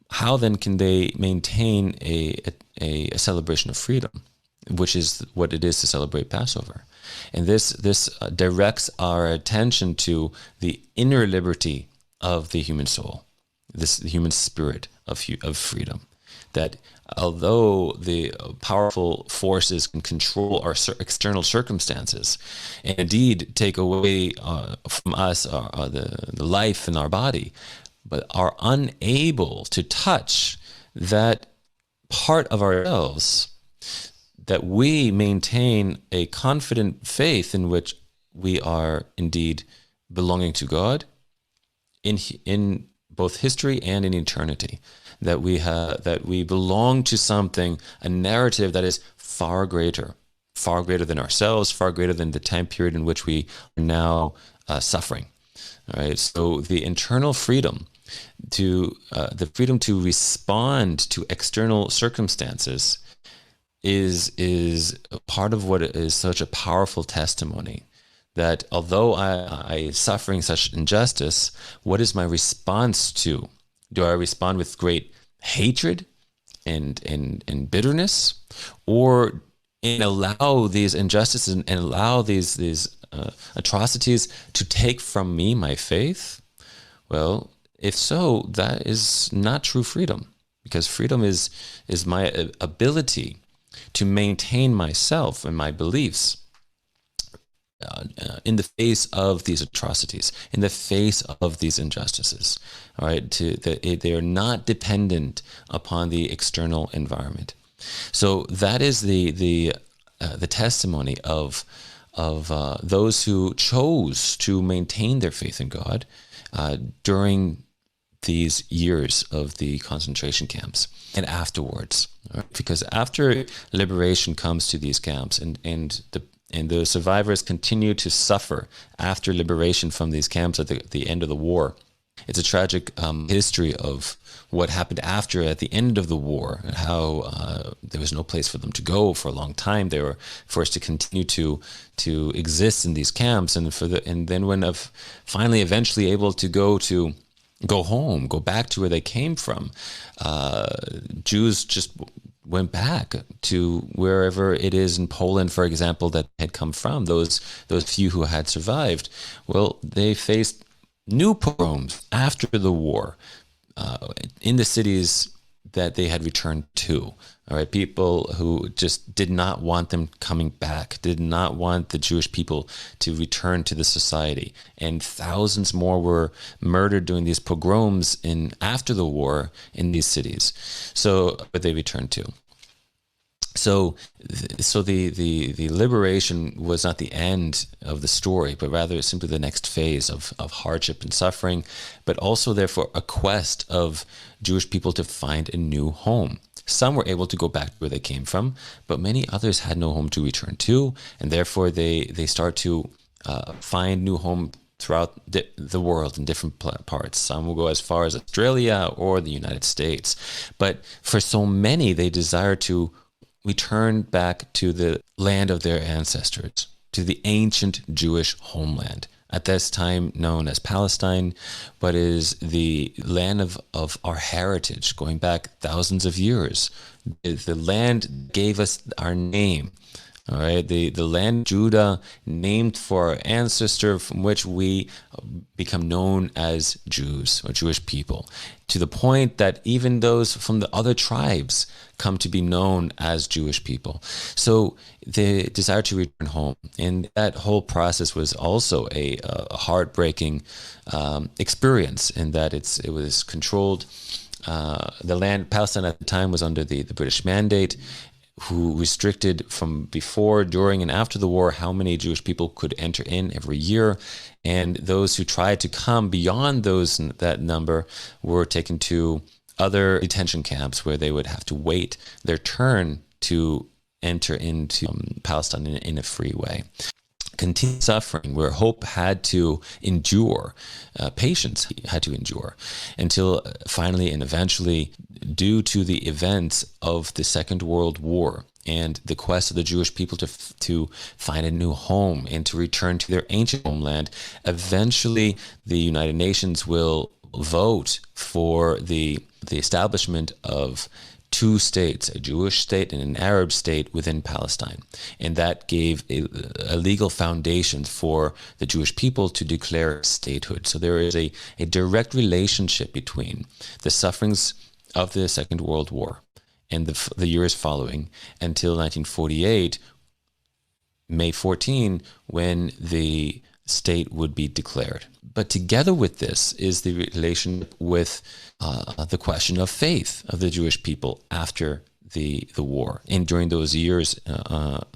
How then can they maintain a celebration of freedom, which is what it is to celebrate Passover? And this directs our attention to the inner liberty of the human soul, the human spirit of freedom. That although the powerful forces can control our external circumstances and indeed take away from us the life in our body, but are unable to touch that part of ourselves, that we maintain a confident faith in which we are indeed belonging to God in both history and in eternity, that we belong to something, a narrative that is far greater than ourselves, far greater than the time period in which we are now suffering. All right. So the internal freedom the freedom to respond to external circumstances is part of what is such a powerful testimony. That although I suffering such injustice, what is my response to? Do I respond with great hatred and bitterness, or allow these injustices and allow these atrocities to take from me my faith? Well, if so, that is not true freedom, because freedom is my ability to maintain myself and my beliefs in the face of these atrocities, in the face of these injustices. All right, they are not dependent upon the external environment. So that is the testimony of those who chose to maintain their faith in God during these years of the concentration camps and afterwards. Right? Because after liberation comes to these camps, and the survivors continue to suffer after liberation from these camps at the end of the war. It's a tragic history of what happened after, at the end of the war, and how there was no place for them to go for a long time. They were forced to continue to exist in these camps, and then when finally eventually able to go home, go back to where they came from, Jews just went back to wherever it is in Poland, for example, that had come from. Those few who had survived, well, they faced new pogroms after the war in the cities that they had returned to. All right, people who just did not want them coming back, did not want the Jewish people to return to the society, and thousands more were murdered during these pogroms after the war in these cities. So, but they returned to. So the liberation was not the end of the story, but rather simply the next phase of hardship and suffering, but also therefore a quest of Jewish people to find a new home. Some were able to go back to where they came from, but many others had no home to return to, and therefore they start to find new home throughout the world in different parts. Some will go as far as Australia or the United States. But for so many, they desire to return back to the land of their ancestors, to the ancient Jewish homeland, at this time known as Palestine, but is the land of our heritage, going back thousands of years. The land gave us our name. All right, the land Judah, named for our ancestor, from which we become known as Jews or Jewish people, to the point that even those from the other tribes come to be known as Jewish people. So the desire to return home, and that whole process was also a heartbreaking experience, in that it was controlled. The land, Palestine at the time, was under the British Mandate, who restricted from before, during, and after the war how many Jewish people could enter in every year. And those who tried to come beyond that number were taken to other detention camps where they would have to wait their turn to enter into Palestine in a free way. Continued suffering, where hope had to endure, patience had to endure, until finally and eventually, due to the events of the Second World War and the quest of the Jewish people to find a new home and to return to their ancient homeland, eventually the United Nations will vote for the establishment of two states, a Jewish state and an Arab state within Palestine. And that gave a legal foundation for the Jewish people to declare statehood. So there is a direct relationship between the sufferings of the Second World War and the years following until 1948, May 14, when the state would be declared. But together with this is the relation with the question of faith of the Jewish people after the war and during those years,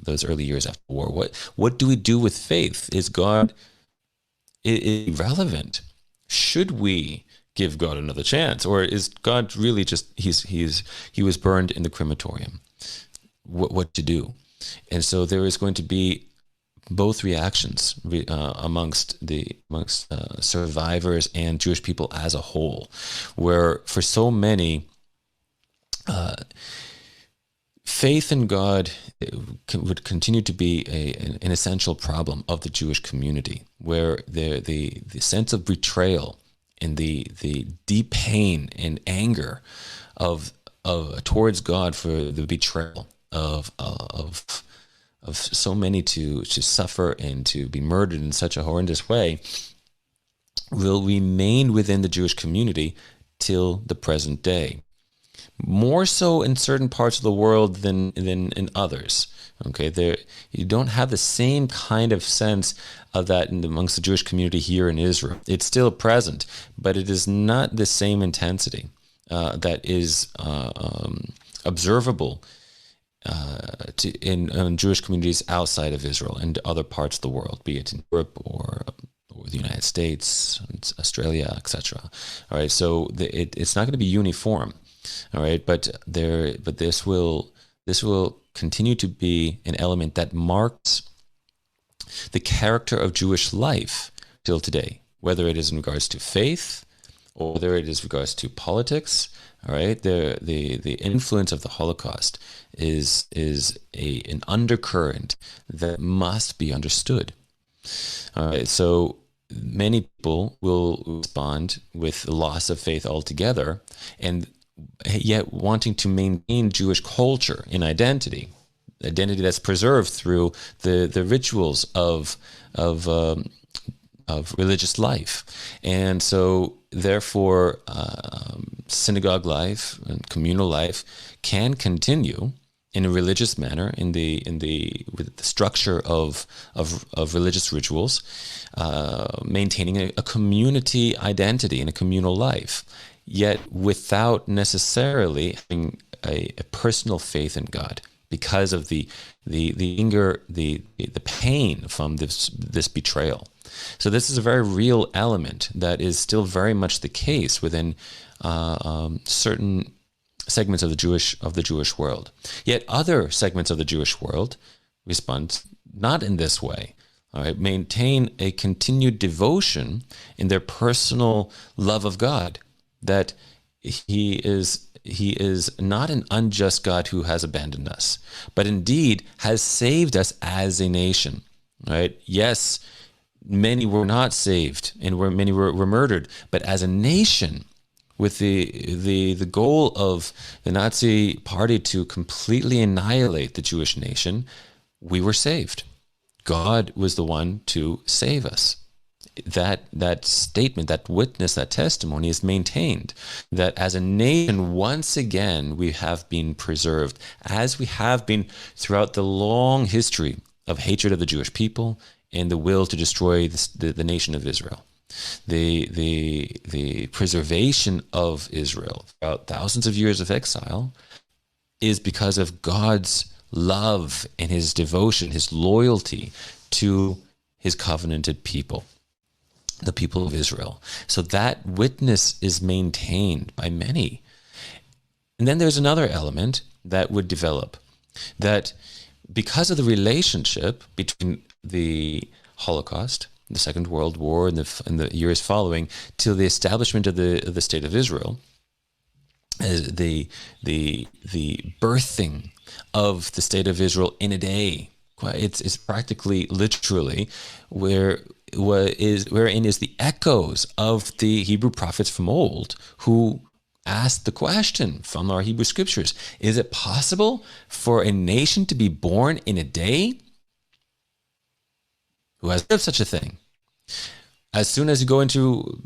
those early years after the war. What do we do with faith? Is God irrelevant? Should we give God another chance, or is God really just he was burned in the crematorium? What to do? And so there is going to be both reactions amongst survivors and Jewish people as a whole, where for so many, faith in God would continue to be an essential problem of the Jewish community, where the sense of betrayal and the deep pain and anger of towards God for the betrayal of so many to suffer and to be murdered in such a horrendous way will remain within the Jewish community till the present day. more so in certain parts of the world than in others. Okay, there you don't have the same kind of sense of that amongst the Jewish community here in Israel. It's still present, but it is not the same intensity that is observable in Jewish communities outside of Israel and other parts of the world, be it in Europe or the United States, Australia, etc. All right, so it's not going to be uniform. All right, but this will continue to be an element that marks the character of Jewish life till today, whether it is in regards to faith or whether it is in regards to politics. All right, the influence of the Holocaust is an undercurrent that must be understood. All right, so many people will respond with loss of faith altogether, and yet wanting to maintain Jewish culture and identity that's preserved through the rituals of religious life. And so therefore synagogue life and communal life can continue in a religious manner with the structure of religious rituals, maintaining a community identity and a communal life, yet without necessarily having a personal faith in God, because of the anger, the pain from this betrayal. So this is a very real element that is still very much the case within certain segments of the Jewish world. Yet other segments of the Jewish world respond not in this way. All right, maintain a continued devotion in their personal love of God, that he is not an unjust God who has abandoned us, but indeed has saved us as a nation. Right? Yes, many were not saved, and many were murdered, but as a nation, with the goal of the Nazi party to completely annihilate the Jewish nation, we were saved. God was the one to save us. That statement, that witness, that testimony is maintained, that as a nation, once again, we have been preserved, as we have been throughout the long history of hatred of the Jewish people and the will to destroy the nation of Israel. The preservation of Israel throughout thousands of years of exile is because of God's love and his devotion, his loyalty to his covenanted people, the people of Israel. So that witness is maintained by many. And then there's another element that would develop, that because of the relationship between the Holocaust, the Second World War, and the years following, to the establishment of the State of Israel, the birthing of the State of Israel in a day. It's practically, literally, wherein is the echoes of the Hebrew prophets from old, who asked the question from our Hebrew scriptures: is it possible for a nation to be born in a day? Who has heard of such a thing? As soon as you go into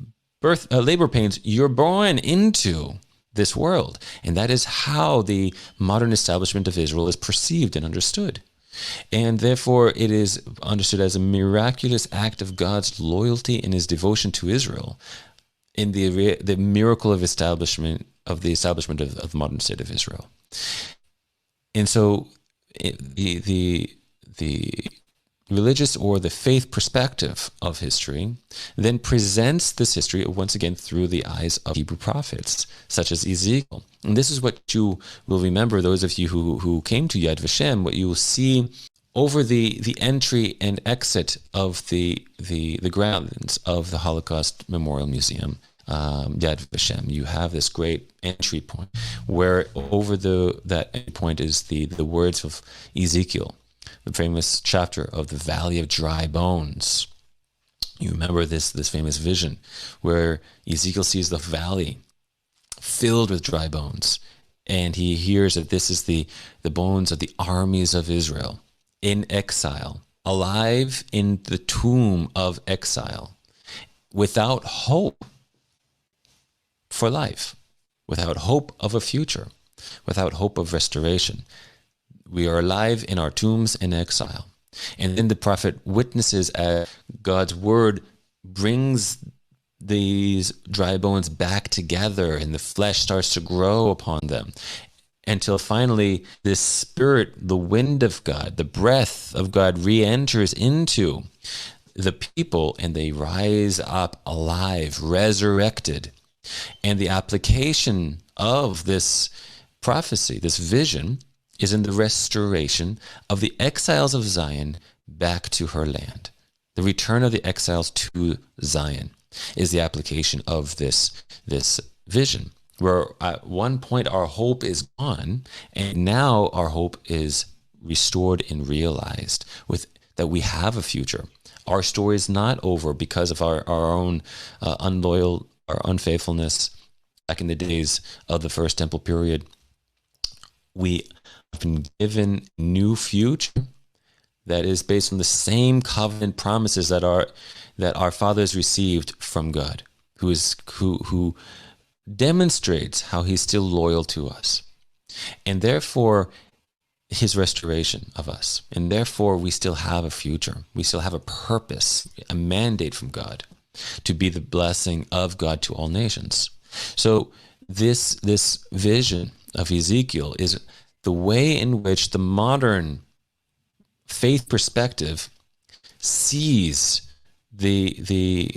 labor pains, you're born into this world. And that is how the modern establishment of Israel is perceived and understood. And therefore, it is understood as a miraculous act of God's loyalty and his devotion to Israel in the miracle of the establishment of the modern state of Israel. And so the religious or the faith perspective of history then presents this history once again through the eyes of Hebrew prophets, such as Ezekiel. And this is what you will remember, those of you who came to Yad Vashem, what you will see over the entry and exit of the grounds of the Holocaust Memorial Museum, Yad Vashem. You have this great entry point where over that entry point is the words of Ezekiel, the famous chapter of the Valley of Dry Bones. You remember this famous vision where Ezekiel sees the valley filled with dry bones, and he hears that this is the bones of the armies of Israel in exile, alive in the tomb of exile, without hope for life, without hope of a future. without hope of restoration. We are alive in our tombs in exile. And then the prophet witnesses as God's word brings these dry bones back together, and the flesh starts to grow upon them, until finally this spirit, the wind of God, the breath of God, re-enters into the people, and they rise up alive, resurrected. And the application of this prophecy, this vision, is in the restoration of the exiles of Zion back to her land. The return of the exiles to Zion is the application of this vision, where at one point our hope is gone, and now our hope is restored and realized, with that we have a future. Our story is not over because of our own unloyal or unfaithfulness back in the days of the First Temple period. We have been given a new future that is based on the same covenant promises that our fathers received from God, who demonstrates how he's still loyal to us, and therefore his restoration of us, and therefore we still have a future. We still have a purpose, a mandate from God to be the blessing of God to all nations. So this vision of Ezekiel is the way in which the modern faith perspective sees the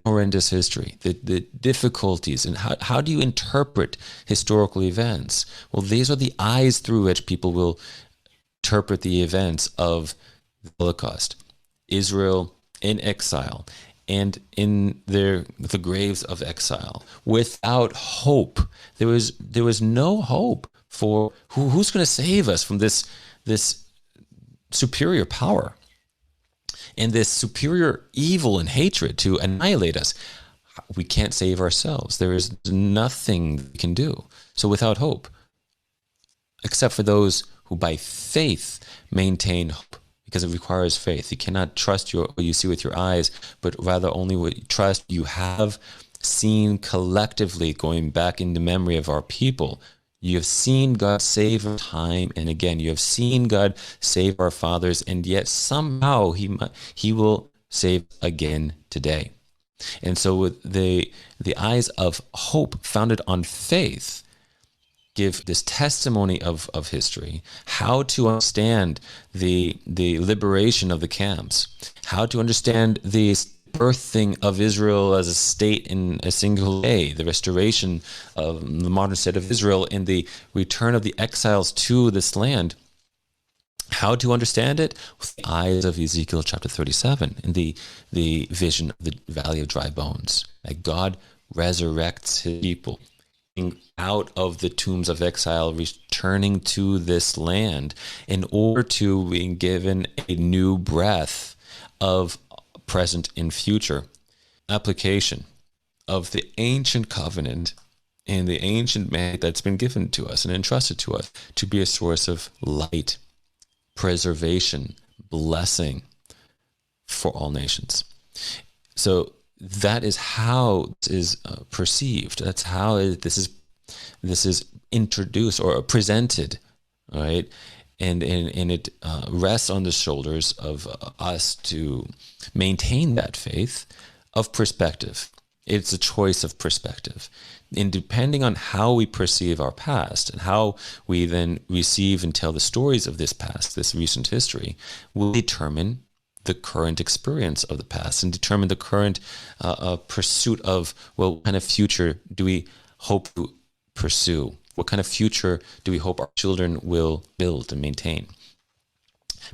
horrendous history, the difficulties, and how do you interpret historical events? Well, these are the eyes through which people will interpret the events of the Holocaust, Israel in exile, and in the graves of exile, without hope. There was no hope for who's going to save us from this superior power and this superior evil and hatred to annihilate us. We can't save ourselves. There is nothing we can do. So without hope, except for those who by faith maintain hope, because it requires faith. You cannot trust what you see with your eyes, but rather only what you trust you have seen collectively, going back in the memory of our people. You have seen God save time and again. You have seen God save our fathers, and yet somehow he will save again today. And so with the eyes of hope founded on faith give this testimony of history, how to understand the liberation of the camps, how to understand the birthing of Israel as a state in a single day, the restoration of the modern state of Israel, and the return of the exiles to this land. How to understand it? With the eyes of Ezekiel chapter 37 and the vision of the valley of dry bones. That God resurrects his people out of the tombs of exile, returning to this land in order to be given a new breath of present and future application of the ancient covenant and the ancient mandate that's been given to us and entrusted to us to be a source of light, preservation, blessing for all nations. So that is how this is perceived. That's how this is introduced or presented, right? And it rests on the shoulders of us to maintain that faith of perspective. It's a choice of perspective. And depending on how we perceive our past and how we then receive and tell the stories of this past, this recent history, will determine the current experience of the past and determine the current pursuit of, well, what kind of future do we hope to pursue? What kind of future do we hope our children will build and maintain?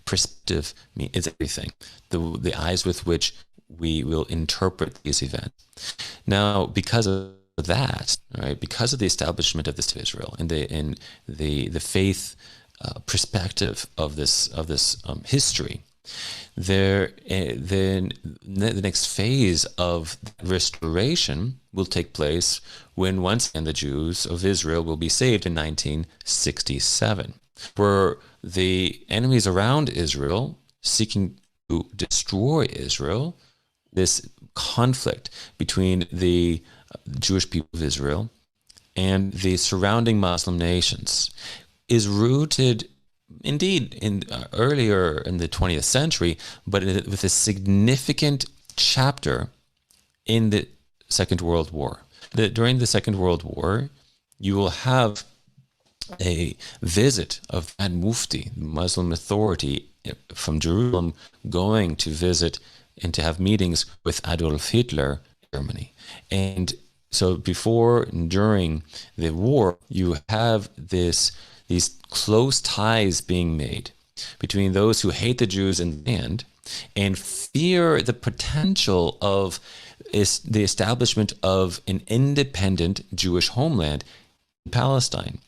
Perspective is everything. The eyes with which we will interpret these events. Now, because of that, right? Because of the establishment of this Israel and the faith perspective of this history, then the next phase of restoration will take place when once again the Jews of Israel will be saved in 1967, where the enemies around Israel seeking to destroy Israel, this conflict between the Jewish people of Israel and the surrounding Muslim nations is rooted indeed in earlier in the 20th century, but with a significant chapter in the Second World War. During the Second World War, you will have a visit of Grand Mufti, the Muslim authority from Jerusalem, going to visit and to have meetings with Adolf Hitler, Germany. And so before and during the war, you have these close ties being made between those who hate the Jews in the land and fear the potential of the establishment of an independent Jewish homeland in Palestine.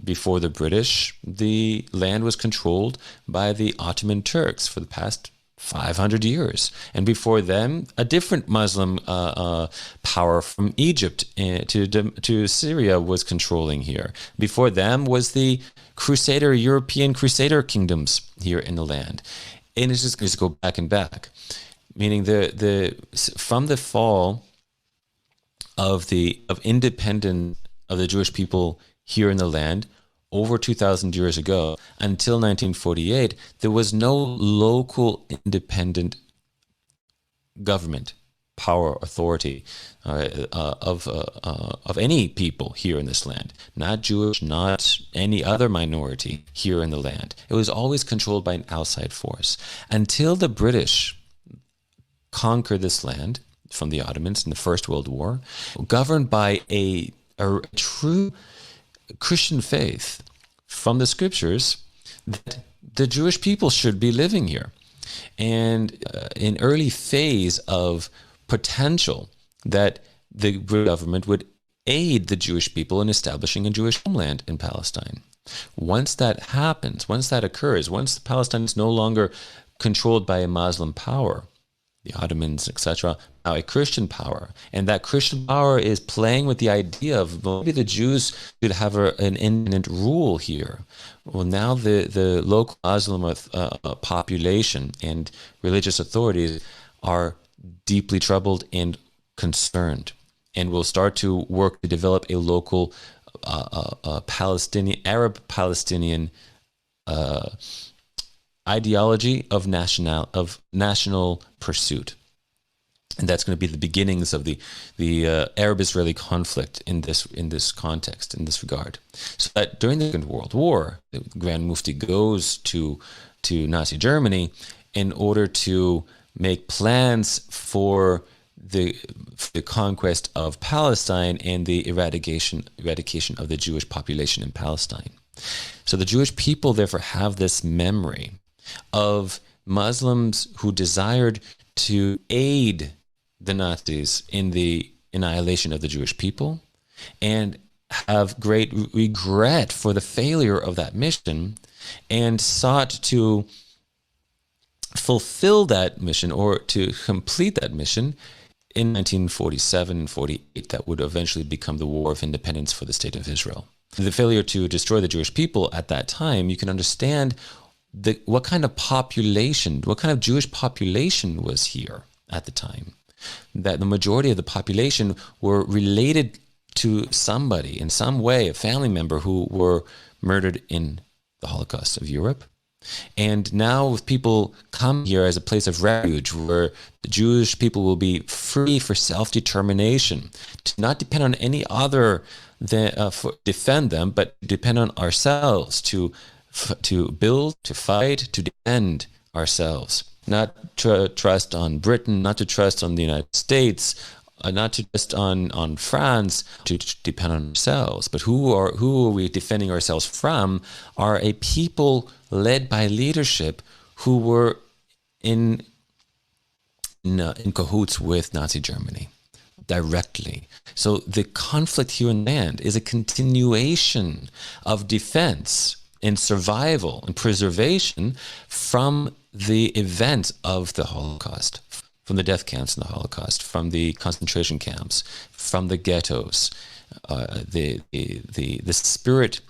Before the British, the land was controlled by the Ottoman Turks for the past 500 years. And before them, a different Muslim power from Egypt to Syria was controlling here. Before them was the European Crusader kingdoms here in the land. And it's just going to go back and back. Meaning from the fall of independence of the Jewish people here in the land over 2,000 years ago until 1948, there was no local independent government, power, authority of any people here in this land. Not Jewish, not any other minority here in the land. It was always controlled by an outside force until the British conquered this land from the Ottomans in the First World War, governed by a true Christian faith from the scriptures that the Jewish people should be living here. And an early phase of potential that the British government would aid the Jewish people in establishing a Jewish homeland in Palestine. Once that happens, once that occurs, once Palestine is no longer controlled by a Muslim power, the Ottomans, etc., now a Christian power. And that Christian power is playing with the idea of maybe the Jews should have an independent rule here. Well, now the local Muslim population and religious authorities are deeply troubled and concerned, and will start to work to develop a local Arab-Palestinian ideology of national pursuit. And that's going to be the beginnings of the Arab-Israeli conflict in this context, in this regard. So that during the Second World War, the Grand Mufti goes to Nazi Germany in order to make plans for the conquest of Palestine and the eradication of the Jewish population in Palestine. So the Jewish people therefore have this memory of Muslims who desired to aid the Nazis in the annihilation of the Jewish people and have great regret for the failure of that mission and sought to fulfill that mission or to complete that mission in 1947 and 48 that would eventually become the War of Independence for the State of Israel. The failure to destroy the Jewish people at that time, you can understand what kind of Jewish population was here at the time. That the majority of the population were related to somebody in some way, a family member who were murdered in the Holocaust of Europe. And now with people come here as a place of refuge where the Jewish people will be free for self-determination, to not depend on any other for defend them, but depend on ourselves to build, to fight, to defend ourselves. Not to trust on Britain, not to trust on the United States, not to trust on France, to depend on ourselves. But who are we defending ourselves from? Are a people led by leadership who were in cahoots with Nazi Germany directly. So the conflict here in land is a continuation of defense and survival and preservation from the events of the Holocaust, from the death camps in the Holocaust, from the concentration camps, from the ghettos. The spirit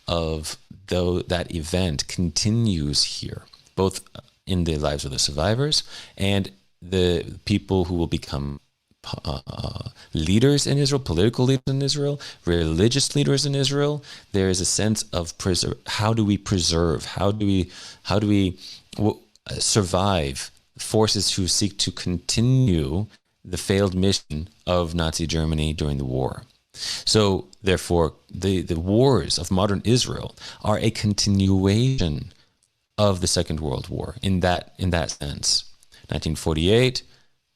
of that event continues here, both in the lives of the survivors and the people who will become leaders in Israel, political leaders in Israel, religious leaders in Israel. There is a sense of how do we preserve, how do we survive forces who seek to continue the failed mission of Nazi Germany during the war. So therefore, the wars of modern Israel are a continuation of the Second World War in that sense. 1948,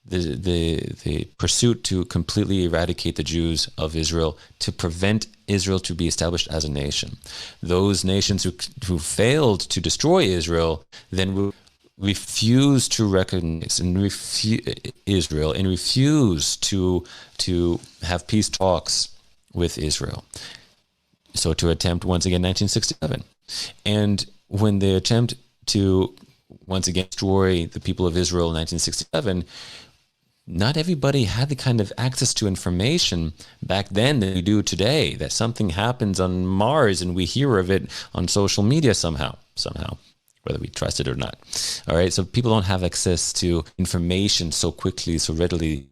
the pursuit to completely eradicate the Jews of Israel, to prevent Israel to be established as a nation. Those nations who failed to destroy Israel then refused to recognize Israel and refused to have peace talks with Israel. So to attempt once again 1967. And when they attempt to once again destroy the people of Israel in 1967, not everybody had the kind of access to information back then that we do today, that something happens on Mars and we hear of it on social media somehow, whether we trust it or not. All right, so people don't have access to information so quickly, so readily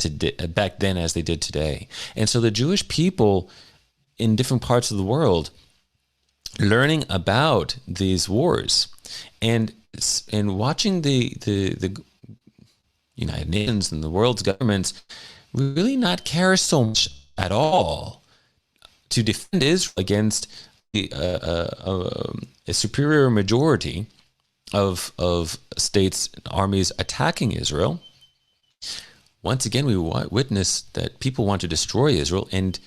back then as they did today. And so the Jewish people in different parts of the world learning about these wars and watching the United Nations and the world's governments really not care so much at all to defend Israel against a superior majority of states and armies attacking Israel. Once again, we witness that people want to destroy Israel and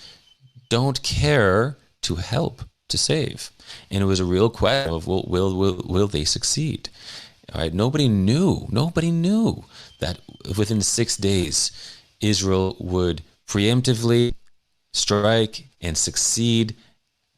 don't care to help, to save. And it was a real question of, will they succeed? All right, nobody knew that within 6 days, Israel would preemptively strike and succeed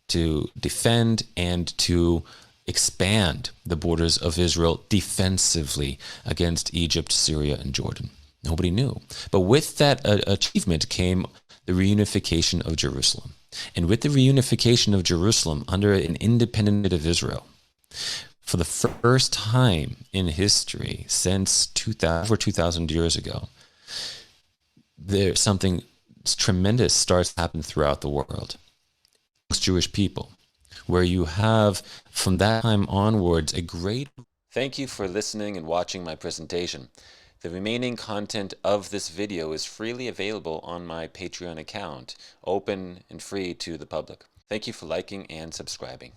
to defend and to expand the borders of Israel defensively against Egypt, Syria, and Jordan. Nobody knew. But with that achievement came the reunification of Jerusalem. And with the reunification of Jerusalem under an independent state of Israel, for the first time in history since over 2,000 years ago, there's something tremendous starts to happen throughout the world. Jewish people, where you have from that time onwards a great... Thank you for listening and watching my presentation. The remaining content of this video is freely available on my Patreon account, open and free to the public. Thank you for liking and subscribing.